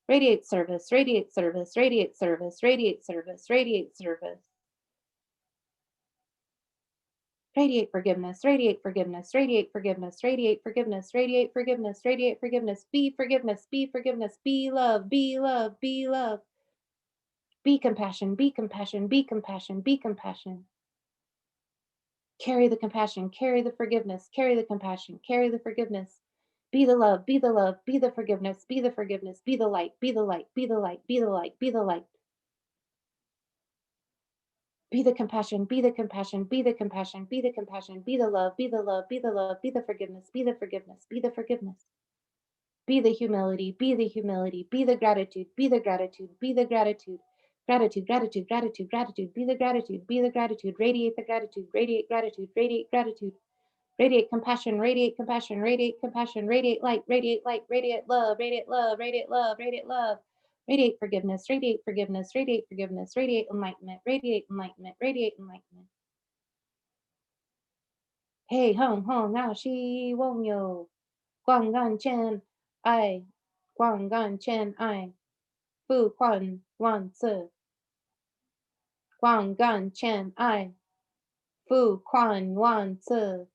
Radiate service, radiate service, radiate service, radiate service, radiate service. Radiate forgiveness, radiate forgiveness, radiate forgiveness, radiate forgiveness, radiate forgiveness, radiate forgiveness, be forgiveness, be forgiveness, be love, be love, be love. Be compassion, be compassion, be compassion, be compassion. Carry the compassion, carry the forgiveness, carry the compassion, carry the forgiveness. Be the love, be the love, be the forgiveness, be the forgiveness, be the light, be the light, be the light, be the light, be the light. Be the compassion, be the compassion, be the compassion, be the compassion, be the love, be the love, be the love, be the forgiveness, be the forgiveness, be the forgiveness. Be the humility, be the humility, be the gratitude, be the gratitude, be the gratitude. Gratitude, gratitude, gratitude, gratitude, be the gratitude, be the gratitude, radiate the gratitude, radiate gratitude, radiate gratitude. Radiate compassion, radiate compassion, radiate compassion, radiate light, radiate light, radiate love, radiate love, radiate love, radiate love. Radiate forgiveness, radiate forgiveness, radiate forgiveness, radiate enlightenment, radiate enlightenment, radiate enlightenment. Hey, hung, hung, now she wong yo. Guang gan chen, I Guang gan chen ai. Fu quan wan zi. Guang gan chen ai. Fu quan wan zi.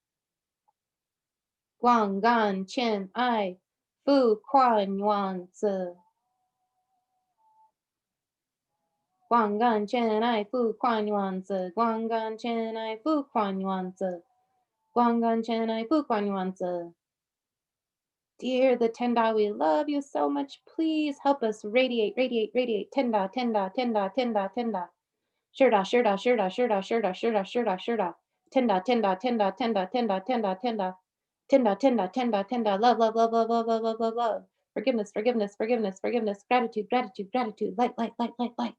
Guang gan chen ai. Fu quan wan zi. Guang gan chen ai fu quan yuan zi. Guang gan chen ai fu quan yuan zi. Guang gan chen ai fu quan yuan zi. Dear the Tenda, we love you so much. Please help us radiate, radiate, radiate. Tenda, Tenda, Tenda, Tenda, Tenda. Shirda, Shirda, Shirda, Shirda, Shirda, Shirda, Shirda, Shirda. Tenda, Tenda, Tenda, Tenda, Tenda, Tenda, Tenda. Tenda, Tenda, Tenda, Tenda. Love, love, love, love, love, love, love, love, love. Forgiveness, forgiveness, forgiveness, forgiveness. Gratitude, gratitude, gratitude. Light, light, light, light, light.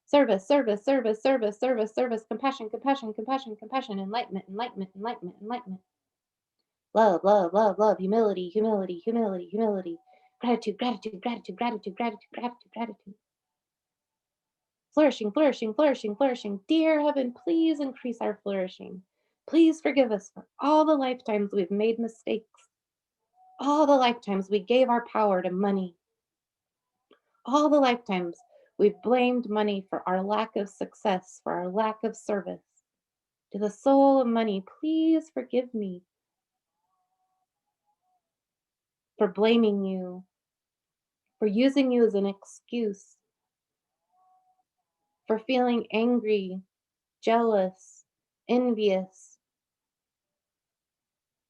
Service, service, service, service, service, service. Compassion, compassion, compassion, compassion. Enlightenment, enlightenment, enlightenment, enlightenment. Love, love, love, love, humility, humility, humility, humility, gratitude, gratitude, gratitude, gratitude, gratitude, gratitude, gratitude. Flourishing, flourishing, flourishing, flourishing. Dear heaven, please increase our flourishing. Please forgive us for all the lifetimes we've made mistakes, all the lifetimes we gave our power to money, all the lifetimes we've blamed money for our lack of success, for our lack of service. To the soul of money, please forgive me for blaming you, for using you as an excuse, for feeling angry, jealous, envious,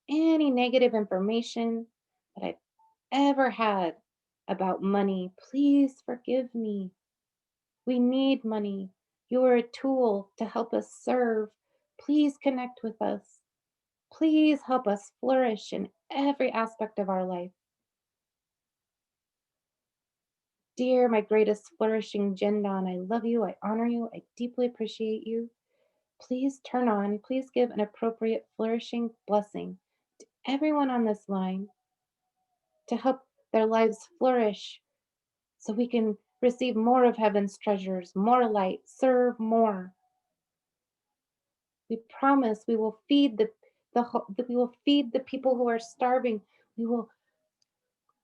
any negative information that I've ever had about money. Please forgive me. We need money. You are a tool to help us serve. Please connect with us. Please help us flourish in every aspect of our life. Dear my greatest flourishing Jindan, I love you, I honor you, I deeply appreciate you. Please turn on, please give an appropriate flourishing blessing to everyone on this line to help their lives flourish so we can receive more of heaven's treasures, more light, serve more. We promise we will feed we will feed the people who are starving. We will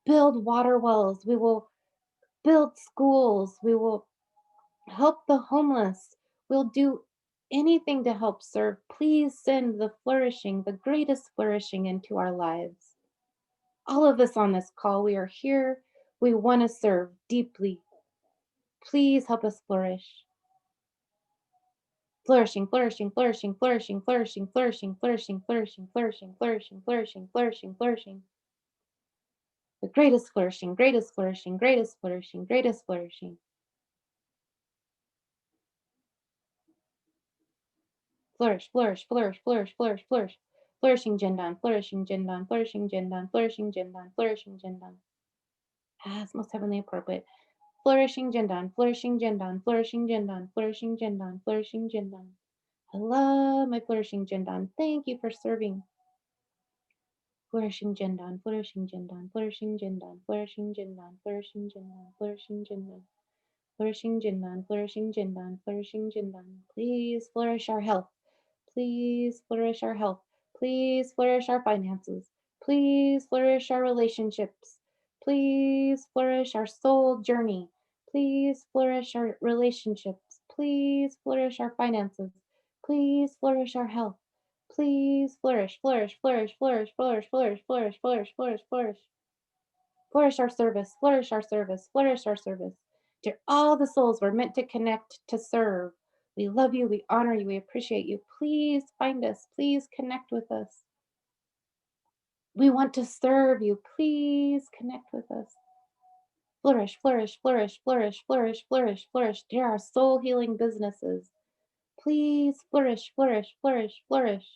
build water wells. We will build schools. We will help the homeless. We'll do anything to help serve. Please send the flourishing, the greatest flourishing into our lives. All of us on this call, we are here. We want to serve deeply. Please help us flourish. Flourishing, flourishing, flourishing, flourishing, flourishing, flourishing, flourishing, flourishing, flourishing, flourishing, flourishing, flourishing, flourishing. The greatest flourishing, greatest flourishing, greatest flourishing, greatest flourishing. Flourish, flourish, flourish, flourish, flourish, flourish. Flourishing Jindan, flourishing Jindan, flourishing Jindan, flourishing Jindan, flourishing Jindan. As most heavenly appropriate. Flourishing Jindan, flourishing Jindan, flourishing Jindan, flourishing Jindan, flourishing Jindan. I love my flourishing Jindan. Thank you for serving. Flourishing Jindan, flourishing Jindan, flourishing Jindan, flourishing Jindan, flourishing Jindan, flourishing Jindan, flourishing Jindan, flourishing Jindan, flourishing Jindan. Please flourish our health. Please flourish our health. Please flourish our finances. Please flourish our relationships. Please flourish our soul journey. Please flourish our relationships. Please flourish our finances. Please flourish our health. Please flourish, flourish, flourish, flourish, flourish, flourish, flourish, flourish, flourish, flourish. Flourish our service, flourish our service, flourish our service. Dear all the souls we're meant to connect to serve. We love you, we honor you, we appreciate you. Please find us, please connect with us. We want to serve you. Please connect with us. Flourish, flourish, flourish, flourish, flourish, flourish, flourish. Dear our soul healing businesses. Please flourish, flourish, flourish, flourish.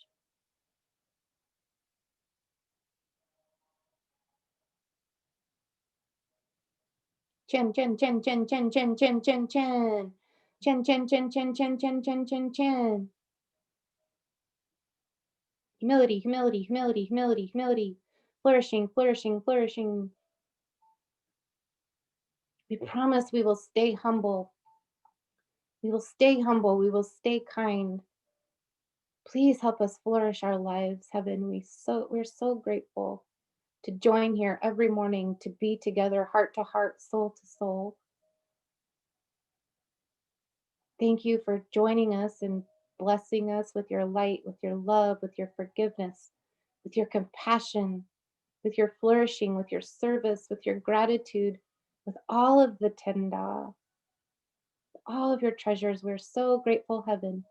Chen, chen, chen, chen, chen, chen, chen, chen, chen. Chen, chen, chen, chen, chen, chen, chen, chen, chen. Humility, humility, humility, humility, humility. Flourishing, flourishing, flourishing. We promise we will stay humble. We will stay humble. We will stay kind. Please help us flourish our lives, heaven. We're so grateful. to join here every morning, to be together, heart to heart, soul to soul. Thank you for joining us and blessing us with your light, with your love, with your forgiveness, with your compassion, with your flourishing, with your service, with your gratitude, with all of the tenda, all of your treasures. We're so grateful, heaven.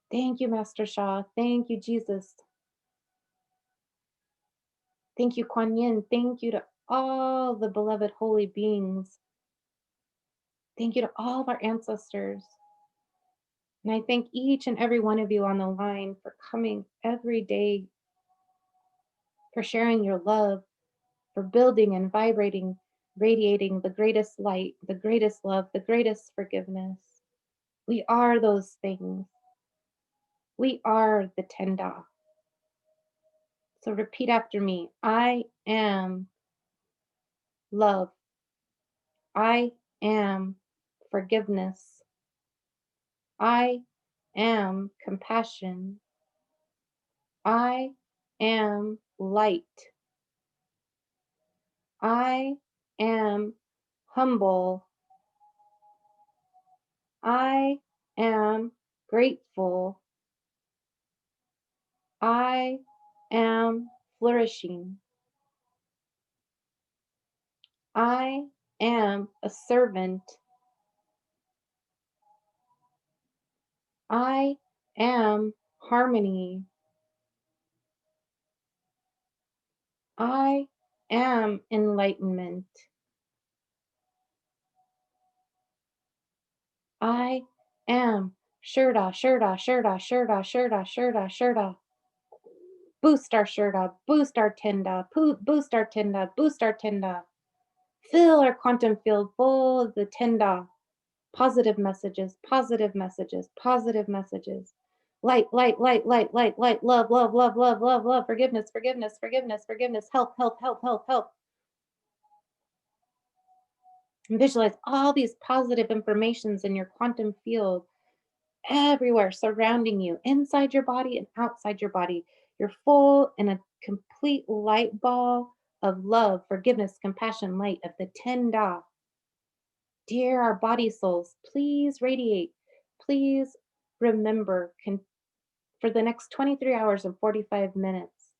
Thank you, Master Shah. Thank you, Jesus. Thank you, Kuan Yin. Thank you to all the beloved holy beings. Thank you to all of our ancestors. And I thank each and every one of you on the line for coming every day, for sharing your love, for building and vibrating, radiating the greatest light, the greatest love, the greatest forgiveness. We are those things. We are the Tenda. So repeat after me. I am love. I am forgiveness. I am compassion. I am light. I am humble. I am grateful. I am flourishing. I am a servant. I am harmony. I am enlightenment. I am Shurda, Shurda, Shurda, Shurda, Shurda, Shurda, Shurda. Boost our Shurda, boost our Tenda, boost our Tenda, boost our Tenda. Fill our quantum field full of the Tenda. Positive messages, positive messages, positive messages. Light, light, light, light, light, light, love, love, love, love, love, love, forgiveness, forgiveness, forgiveness, forgiveness, help, help, help, help, help. And visualize all these positive informations in your quantum field everywhere surrounding you, inside your body and outside your body. You're full in a complete light ball of love, forgiveness, compassion, light of the Tenda. Dear our body souls, please radiate. Please remember for the next 23 hours and 45 minutes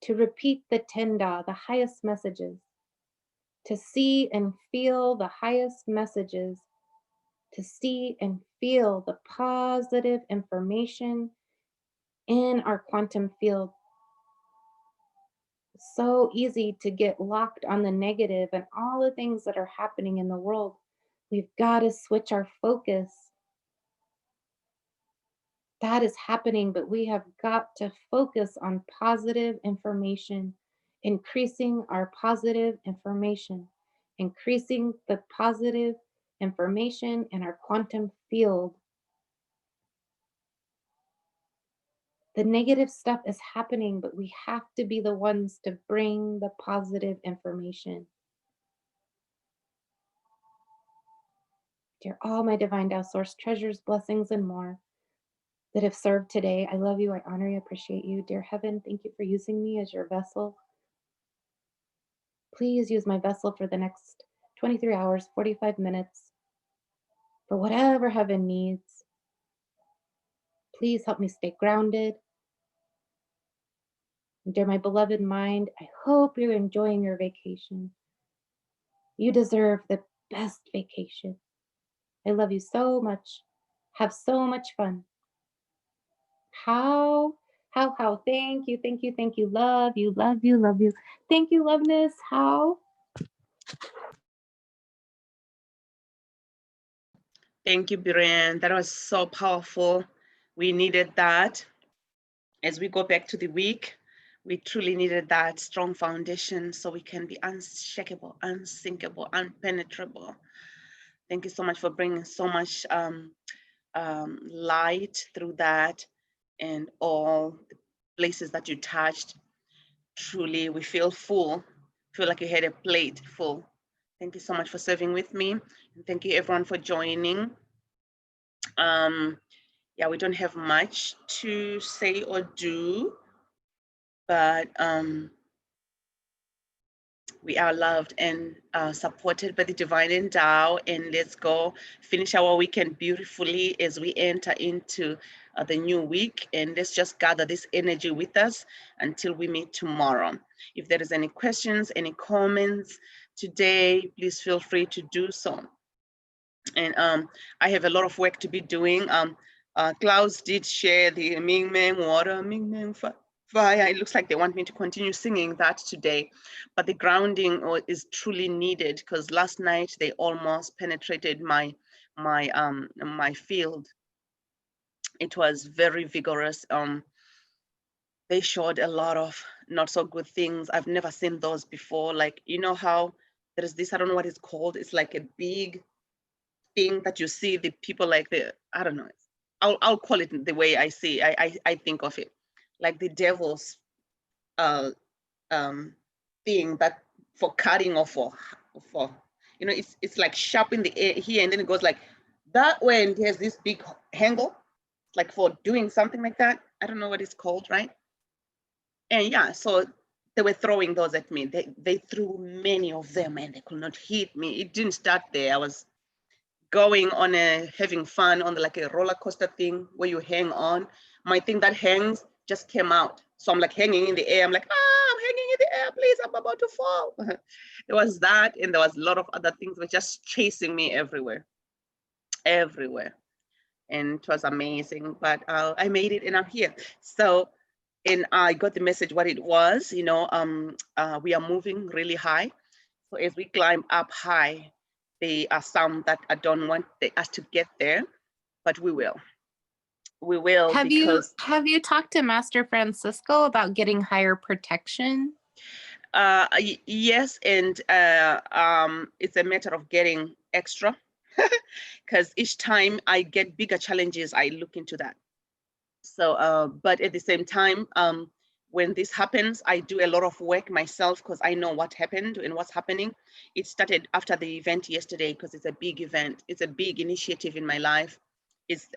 to repeat the Tenda, the highest messages, to see and feel the highest messages, to see and feel the positive information in our quantum field. It's so easy to get locked on the negative and all the things that are happening in the world. We've got to switch our focus. That is happening, but we have got to focus on positive information, increasing our positive information, increasing the positive information in our quantum field. The negative stuff is happening, but we have to be the ones to bring the positive information. Dear all my divine Tao source treasures, blessings, and more that have served today, I love you, I honor you, appreciate you. Dear heaven, thank you for using me as your vessel. Please use my vessel for the next 23 hours, 45 minutes, for whatever heaven needs. Please help me stay grounded. And dear my beloved mind, I hope you're enjoying your vacation. You deserve the best vacation. I love you so much. Have so much fun. How? Thank you, thank you, thank you. Love you, love you, love you. Thank you, Loveness. How? Thank you, Biran. That was so powerful. We needed that. As we go back to the week, we truly needed that strong foundation so we can be unshakable, unsinkable, unpenetrable. Thank you so much for bringing so much light through that and all the places that you touched. Truly, we feel full, feel like you had a plate full. Thank you so much for serving with me. And thank you everyone for joining. Yeah, we don't have much to say or do, but We are loved and supported by the divine endow, and let's go finish our weekend beautifully as we enter into the new week. And let's just gather this energy with us until we meet tomorrow. If there is any questions, any comments today, please feel free to do so. And I have a lot of work to be doing. Klaus did share the Ming Meng Water, Ming Meng Fire. It looks like they want me to continue singing that today, but the grounding is truly needed because last night they almost penetrated my field. It was very vigorous. They showed a lot of not so good things. I've never seen those before. Like, you know how there is this, I don't know what it's called. It's like a big thing that you see the people like I don't know. I'll call it the way I see. I think of it, like the devil's thing that for cutting or for you know, it's like sharp in the air here, and then it goes like that way, and there's this big handle, like for doing something like that. I don't know what it's called, right? And yeah, so they were throwing those at me. They threw many of them, and they could not hit me. It didn't start there. I was going on having fun on like a roller coaster thing where you hang on. My thing that hangs just came out. So I'm like hanging in the air. I'm like, I'm hanging in the air, please, I'm about to fall. There was that, and there was a lot of other things were just chasing me everywhere. And it was amazing, but I made it and I'm here. So, and I got the message what it was, you know, we are moving really high. So as we climb up high, there are some that I don't want us to get there, but we will. We will. Have you talked to Master Francisco about getting higher protection? Yes, and it's a matter of getting extra, because each time I get bigger challenges, I look into that. So, but at the same time, when this happens, I do a lot of work myself because I know what happened and what's happening. It started after the event yesterday because it's a big event. It's a big initiative in my life. It's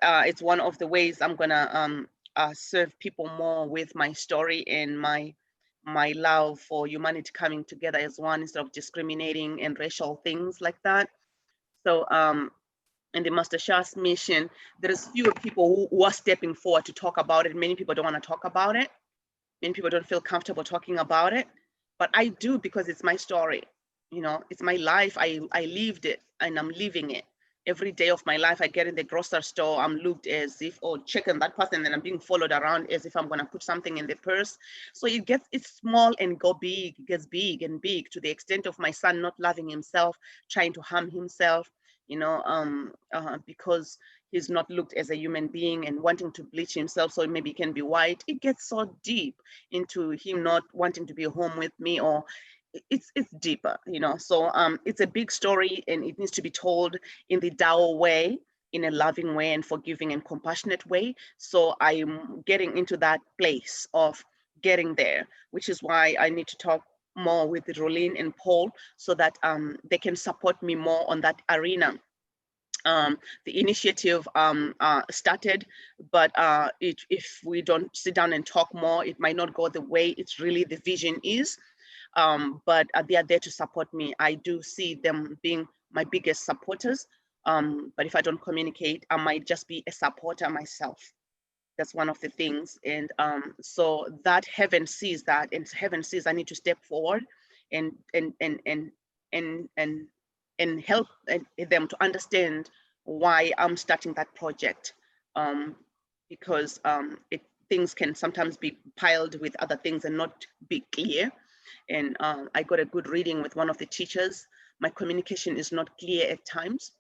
one of the ways I'm gonna serve people more with my story and my love for humanity coming together as one instead of discriminating and racial things like that. So in the Master Shah's mission, there is fewer people who are stepping forward to talk about it. Many people don't want to talk about it. Many people don't feel comfortable talking about it, but I do because it's my story. You know, it's my life. I lived it and I'm living it. Every day of my life, I get in the grocery store, I'm looked as if, oh, checking that person, and I'm being followed around as if I'm gonna put something in the purse. So it's small and go big, it gets big and big to the extent of my son not loving himself, trying to harm himself, you know, because he's not looked as a human being and wanting to bleach himself so maybe he can be white. It gets so deep into him not wanting to be home with me, or it's deeper, you know. So it's a big story and it needs to be told in the Dao way, in a loving way and forgiving and compassionate way. So I'm getting into that place of getting there, which is why I need to talk more with Rolene and Paul so that they can support me more on that arena. The initiative started, but if we don't sit down and talk more, it might not go the way it's really the vision is. But they are there to support me. I do see them being my biggest supporters. But if I don't communicate, I might just be a supporter myself. That's one of the things. And so that heaven sees that, and heaven sees I need to step forward and help them to understand why I'm starting that project. Because things can sometimes be piled with other things and not be clear. And I got a good reading with one of the teachers. My communication is not clear at times.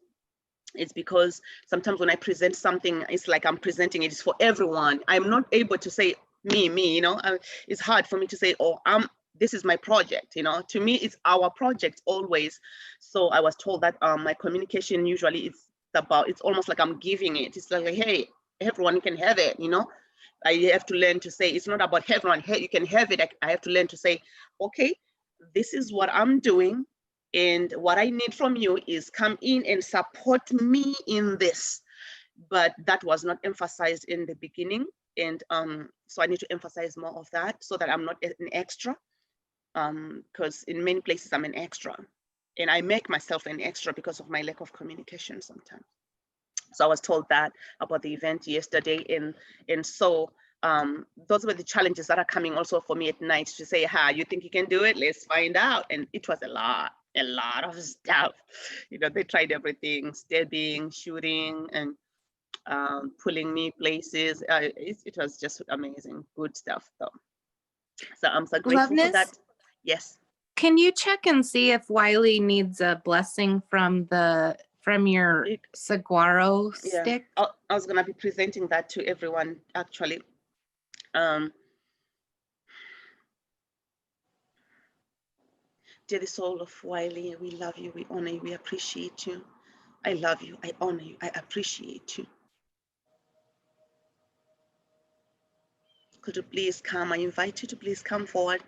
It's because sometimes when I present something, it's like I'm presenting it is for everyone. I'm not able to say me, you know. It's hard for me to say, oh, this is my project, you know. To me, it's our project always. So I was told that my communication usually it's almost like I'm giving it. It's like, hey, everyone can have it, you know. I have to learn to say, it's not about everyone, hey, you can have it. I have to learn to say, okay, this is what I'm doing. And what I need from you is come in and support me in this. But that was not emphasized in the beginning. And so I need to emphasize more of that so that I'm not an extra. because in many places I'm an extra, and I make myself an extra because of my lack of communication sometimes. So I was told that about the event yesterday, and so those were the challenges that are coming also for me at night, to say, you think you can do it? Let's find out. And it was a lot of stuff. You know, they tried everything, stabbing, shooting, and pulling me places. It was just amazing, good stuff though. So I'm so grateful for that. Loveness, Yes. can you check and see if Wiley needs a blessing from your saguaro Yeah, stick? I was gonna be presenting that to everyone actually. Dear the soul of Wiley, we love you, we honor you, we appreciate you. I love you, I honor you, I appreciate you. Could you please come? I invite you to please come forward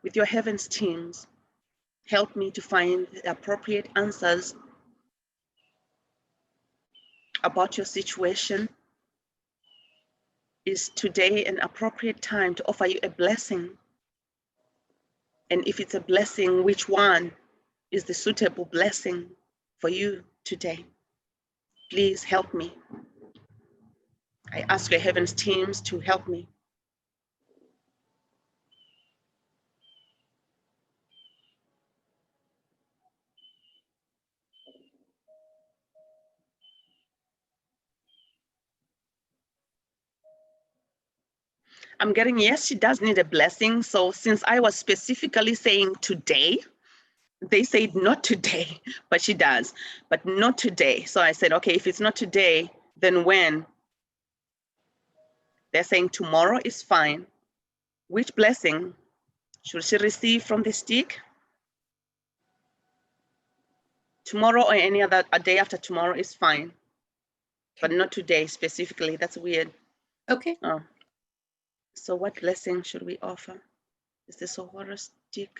with your heavens teams. Help me to find the appropriate answers about your situation. Is today an appropriate time to offer you a blessing? And if it's a blessing, which one is the suitable blessing for you today? Please help me. I ask your heavens teams to help me. I'm getting, yes, she does need a blessing. So since I was specifically saying today, they said not today, but she does, but not today. So I said, okay, if it's not today, then when? They're saying tomorrow is fine. Which blessing should she receive from the stick? Tomorrow or any other, a day after tomorrow is fine, but not today specifically. That's weird. Okay. Oh. So what blessing should we offer? Is this a water stick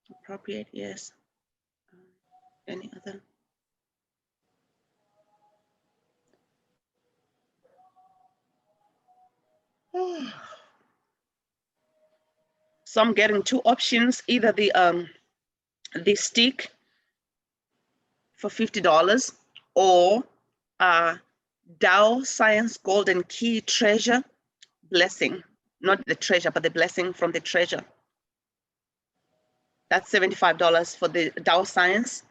appropriate? Yes. Any other? So I'm getting two options, either the stick for $50 or Dow Science Golden Key Treasure blessing. Not the treasure, but the blessing from the treasure. That's $75 for the Dow Science,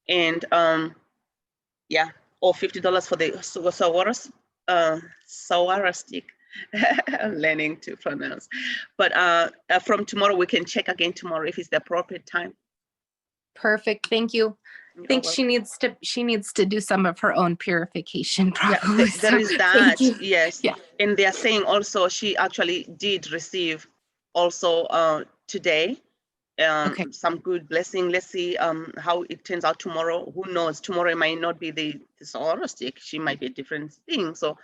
and yeah, or $50 for the Sawara stick. I'm learning to pronounce. But from tomorrow, we can check again tomorrow if it's the appropriate time. Perfect. Thank you. I think she needs to do some of her own purification probably. Yeah, there is that. Yes. Yeah. And they're saying also she actually did receive also today Okay. some good blessing. Let's see how it turns out tomorrow. Who knows? Tomorrow it might not be the Sahara stick. She might be a different thing. So,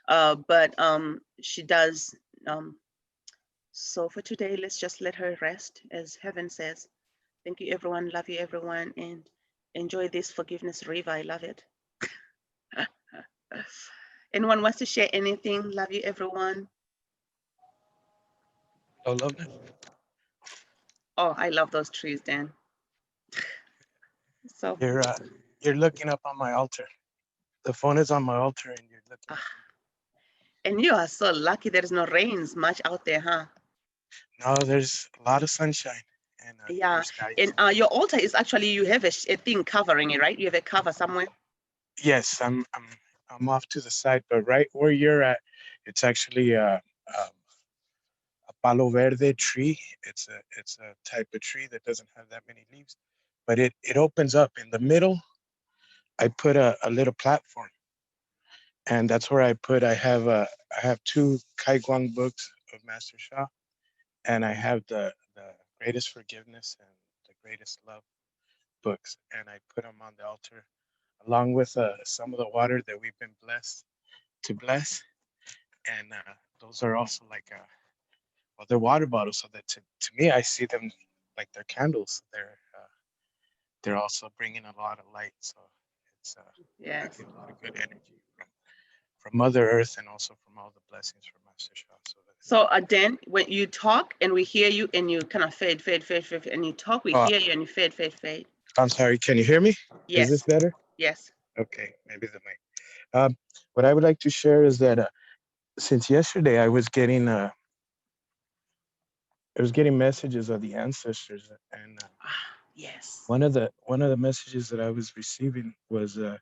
but she does. So for today, let's just let her rest, as heaven says. Thank you, everyone. Love you, everyone, and enjoy this forgiveness river. I love it. Anyone wants to share anything? Love you, everyone. Oh, Loveness. Oh, I love those trees, Dan. So You're looking up on my altar. The phone is on my altar, and you're looking. And you are so lucky. There is no rains much out there, huh? No, there's a lot of sunshine and Yeah. skies. And your altar is actually, you have a thing covering it, right? You have a cover somewhere. Yes, I'm off to the side, but right where you're at, it's actually a palo verde tree. It's a type of tree that doesn't have that many leaves, but it opens up in the middle. I put a little platform, and that's where I have two Kaiguang books of Master Sha, and I have the Greatest Forgiveness and the Greatest Love books, and I put them on the altar along with some of the water that we've been blessed to bless, and those are also like well, they're water bottles, so that to me I see them like they're candles. They're also bringing a lot of light, so it's Yes. a good energy from Mother Earth and also from all the blessings from Master Sha. So So Dan, when you talk and we hear you and you kind of fade, and you talk, we hear you and you fade. I'm sorry, can you hear me? Yes. Is this better? Yes. Okay, maybe the mic. What I would like to share is that since yesterday I was getting messages of the ancestors, and Yes. one of the messages that I was receiving was uh,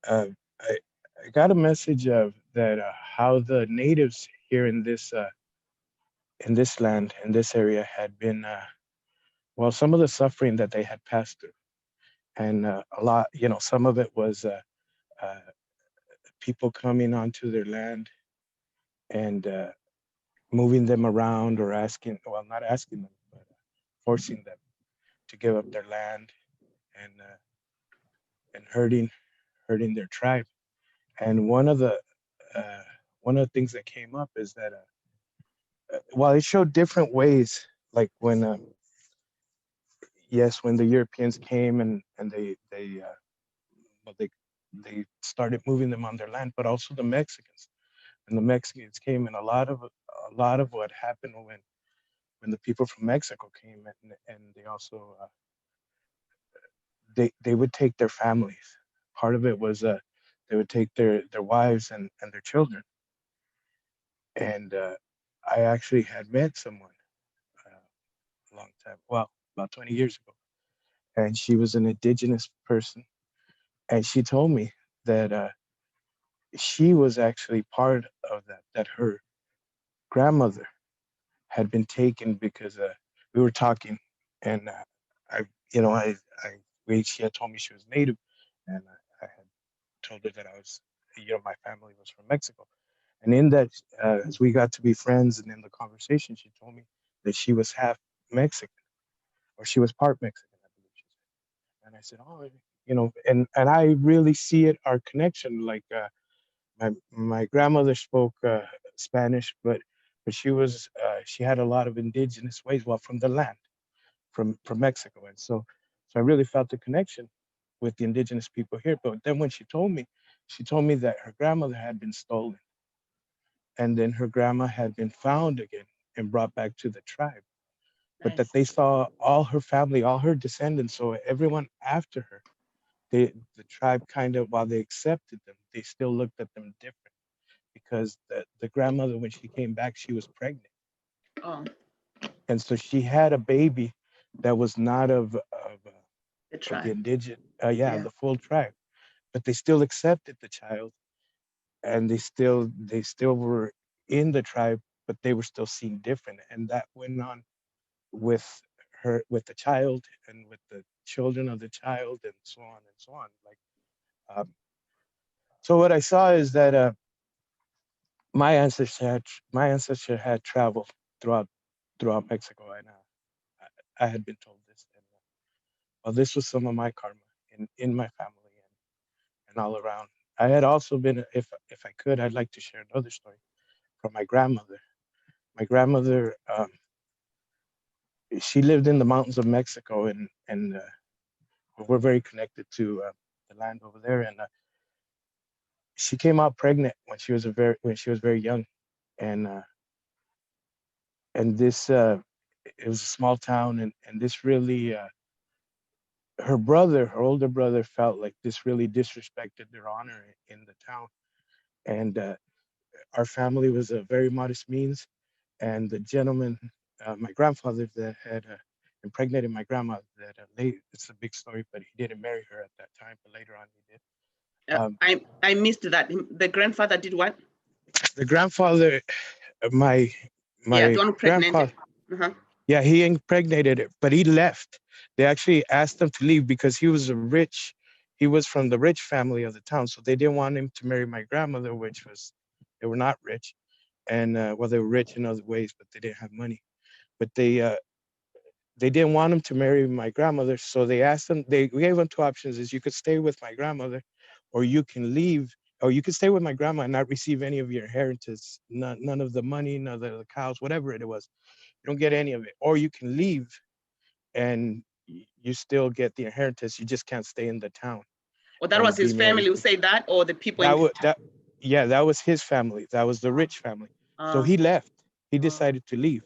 I I got a message of that how the natives here in this land, in this area, had been well, some of the suffering that they had passed through, and a lot, some of it was uh, people coming onto their land and moving them around, or asking, well, not asking them, but forcing them to give up their land, and hurting their tribe. And uh, one of the things that came up is that well, it showed different ways, like when yes, when the Europeans came, and well, they started moving them on their land, but also the Mexicans. And the Mexicans came, and a lot of what happened when the people from Mexico came, and they also they would take their families. Part of it was they would take their wives and their children. And I actually had met someone a long time, well, about 20 years ago, and she was an indigenous person, and she told me that she was actually part of that. That her grandmother had been taken because we were talking, and I, she had told me she was native, and I had told her that I was, my family was from Mexico. And in that, as we got to be friends, and in the conversation, she told me that she was half Mexican, or she was part Mexican, I believe she said. And I said, oh, and I really see it, our connection. Like my grandmother spoke Spanish, but she had a lot of indigenous ways, well, from the land, from Mexico, and so I really felt the connection with the indigenous people here. But then when she told me that her grandmother had been stolen, and then her grandma had been found again and brought back to the tribe, but that Nice. they saw all her family, all her descendants, so everyone after her, the tribe kind of, while they accepted them, they still looked at them different, because the grandmother, when she came back, she was pregnant, Oh, and so she had a baby that was not the of the tribe. indigenous, Yeah. the full tribe, but they still accepted the child, and they still were in the tribe, but they were still seen different, and that went on with with the child, and with the children of the child, and so on and so on. Like, so what I saw is that my ancestor had traveled throughout Mexico, and I had been told this, and well, this was some of my karma in my family, and all around. I had also been, if I could, I'd like to share another story from my grandmother. My grandmother, she lived in the mountains of Mexico, and we're very connected to the land over there. And she came out pregnant when she was very young, and this it was a small town, and this really her older brother, felt like this really disrespected their honor in the town, and our family was a very modest means, and the gentleman, my grandfather, that had impregnated my grandma, that late, it's a big story, but he didn't marry her at that time, but later on he did. I missed that. The grandfather did what? The grandfather, my Yeah, the my one who grandfather, pregnant. Uh-huh. yeah, he impregnated her, but he left. They actually asked him to leave because he was from the rich family of the town, so they didn't want him to marry my grandmother, which was, they were not rich, and well, they were rich in other ways, but they didn't have money. But they didn't want him to marry my grandmother, so they gave him two options: is you could stay with my grandmother, or you can leave, or you could stay with my grandma and not receive any of your inheritance, none of the money, none of the cows, whatever it was. You don't get any of it. Or you can leave, and you still get the inheritance, you just can't stay in the town Or that was and be his married family who to. say that, or the people in That the was that Yeah, that was his family, that was the rich family. So he left. He Oh, decided to leave.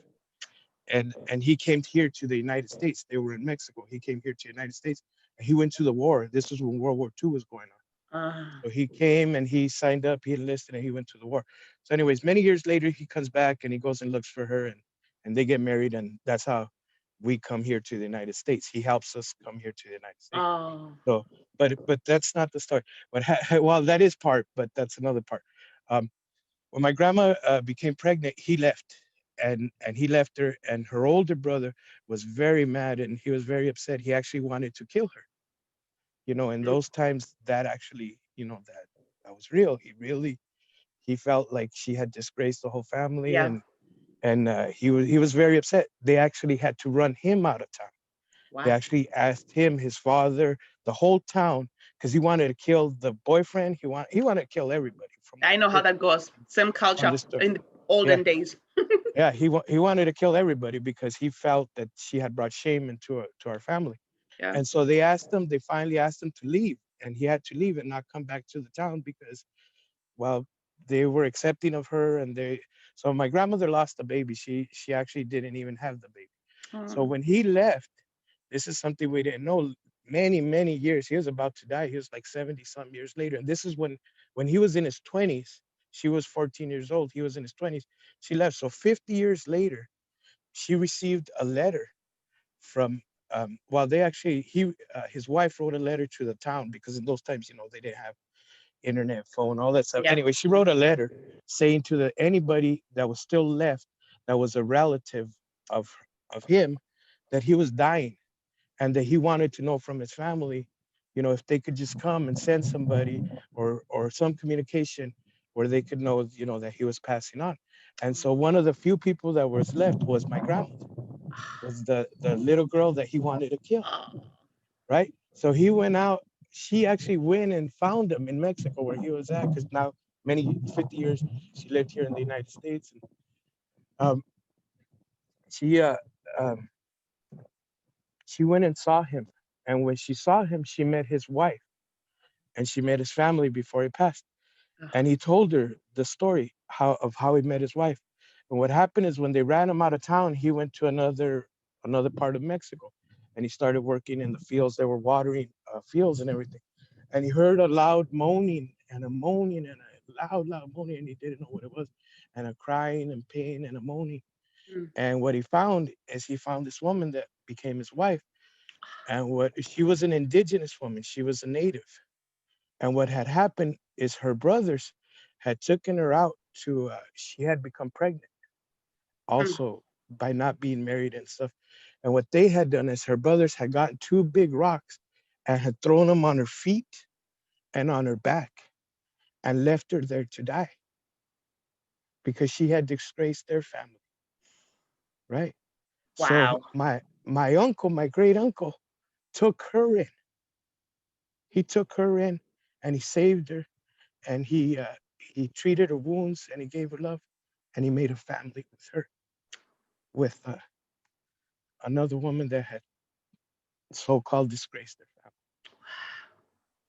And he came here to the United States. They were in Mexico. He came here to the United States. And he went to the war. This was when World War II was going on. ah, So he came and he signed up, he enlisted, and he went to the war. So, anyways, many years later, he comes back and he goes and looks for her, and they get married, and that's how we come here to the United States. He helps us come here to the United States. oh, So, but that's not the story. But well, that is part, but that's another part. Um, when my grandma became pregnant, he left, and he left her, and her older brother was very mad, and he was very upset. He actually wanted to kill her. In mm, those times, that actually, that was real. He felt like she had disgraced the whole family, yeah. and he was very upset. They actually had to run him out of town. They Wow. actually asked him, his father, the whole town, because he wanted to kill the boyfriend. He wanted to kill everybody from what I I know how heard that goes. Same from culture the story. in the Yeah, olden days. yeah. He wanted to kill everybody because he felt that she had brought shame to our family. Yeah. And so they finally asked him to leave, and he had to leave and not come back to the town because, well, they were accepting of her, so my grandmother lost a baby. She actually didn't even have the baby. So Oh, when he left, this is something we didn't know. Many, many years, he was about to die. He was like 70 some years later. And this is when he was in his 20s. She was 14 years old. He was in his 20s. She left. So 50 years later, she received a letter from well, they actually his wife wrote a letter to the town because in those times, they didn't have internet, phone, all that stuff. yeah. Anyway, she wrote a letter saying to anybody that was still left, that was a relative of him, that he was dying, and that he wanted to know from his family, if they could just come and send somebody, or some communication where they could know, that he was passing on. And so one of the few people that was left was my grandmother, was the little girl that he wanted to kill, Oh, right? So he went out. She actually went and found him in Mexico where he was at, because now, 50 years she lived here in the United States. And um, she um, she went and saw him, and when she saw him, she met his wife, and she met his family before he passed. oh, And he told her the story how he met his wife. And what happened is, when they ran him out of town, he went to another part of Mexico, and he started working in the fields. They were watering fields and everything. And he heard a loud moaning and a moaning and a loud moaning, and he didn't know what it was, and a crying and pain and a moaning. mm, And what he found is, he found this woman that became his wife, and what she was, an indigenous woman. She was a native. And what had happened is, her brothers had taken her out to, she had become pregnant mm, also by not being married and stuff. And what they had done is, her brothers had gotten two big rocks and had thrown them on her feet and on her back, and left her there to die because she had disgraced their family, right? So wow. my uncle, my great uncle, took her in. He took her in, and he saved her, and he treated her wounds, and he gave her love, and he made a family with her, with another woman that had so-called disgraced their family.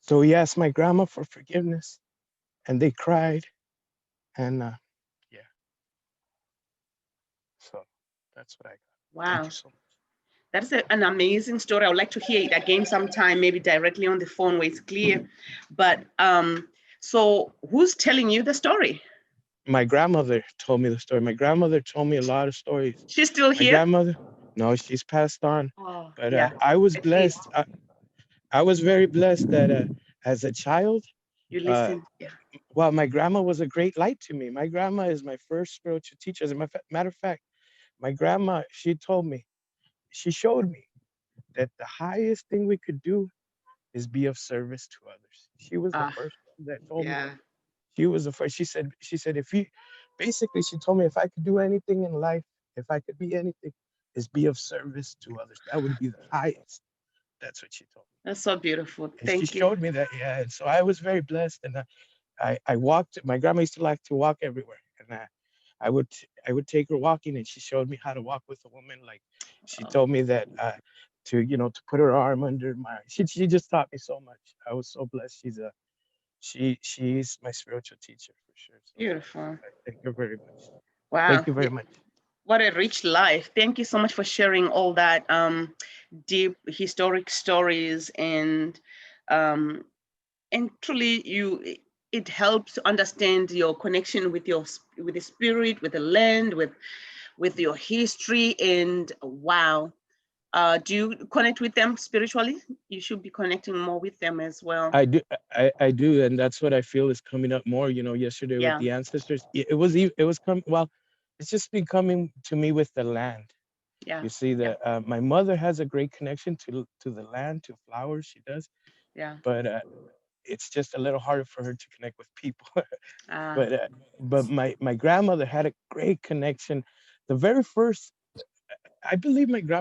So he asked my grandma for forgiveness, and they cried, and yeah. So that's what I got. Thank you Wow. so much. That's an amazing story. I would like to hear it again sometime, maybe directly on the phone where it's clear. But so who's telling you the story? My grandmother told me the story. My grandmother told me a lot of stories. She's still My here? grandmother, no, she's passed on, Oh, but yeah. I was I see. blessed. I was very blessed that as a child, You uh, listen. Yeah. well, my grandma was a great light to me. My grandma is my first spiritual teacher. As a matter of fact, my grandma, she told me, she showed me that the highest thing we could do is be of service to others. She was the Ah, first one that told me. yeah. She was the first. She said, if you, basically, she told me, if I could do anything in life, if I could be anything, is be of service to others. That would be the highest. That's what she told me. That's so beautiful. And she Thank you. showed me that, yeah. And so I was very blessed. And I walked, my grandma used to like to walk everywhere. And I would, I would take her walking, and she showed me how to walk with a woman. Like, she Oh, told me that, to put her arm under she just taught me so much. I was so blessed. She's my spiritual teacher for sure. So beautiful. I thank her very much. Wow. Thank you very much. What a rich life. Thank you so much for sharing all that deep historic stories, um, and truly it helps to understand your connection with with the spirit, with the land, with your history. And wow, do you connect with them spiritually? You should be connecting more with them as well. I do, I do, and that's what I feel is coming up more. You know, yesterday with Yeah. the ancestors, it was coming. Well, it's just been coming to me with the land. Yeah. You see, my mother has a great connection to the land, to flowers. She does, Yeah. but it's just a little harder for her to connect with people. Ah. But my grandmother had a great connection. The very first, I believe, my grandmother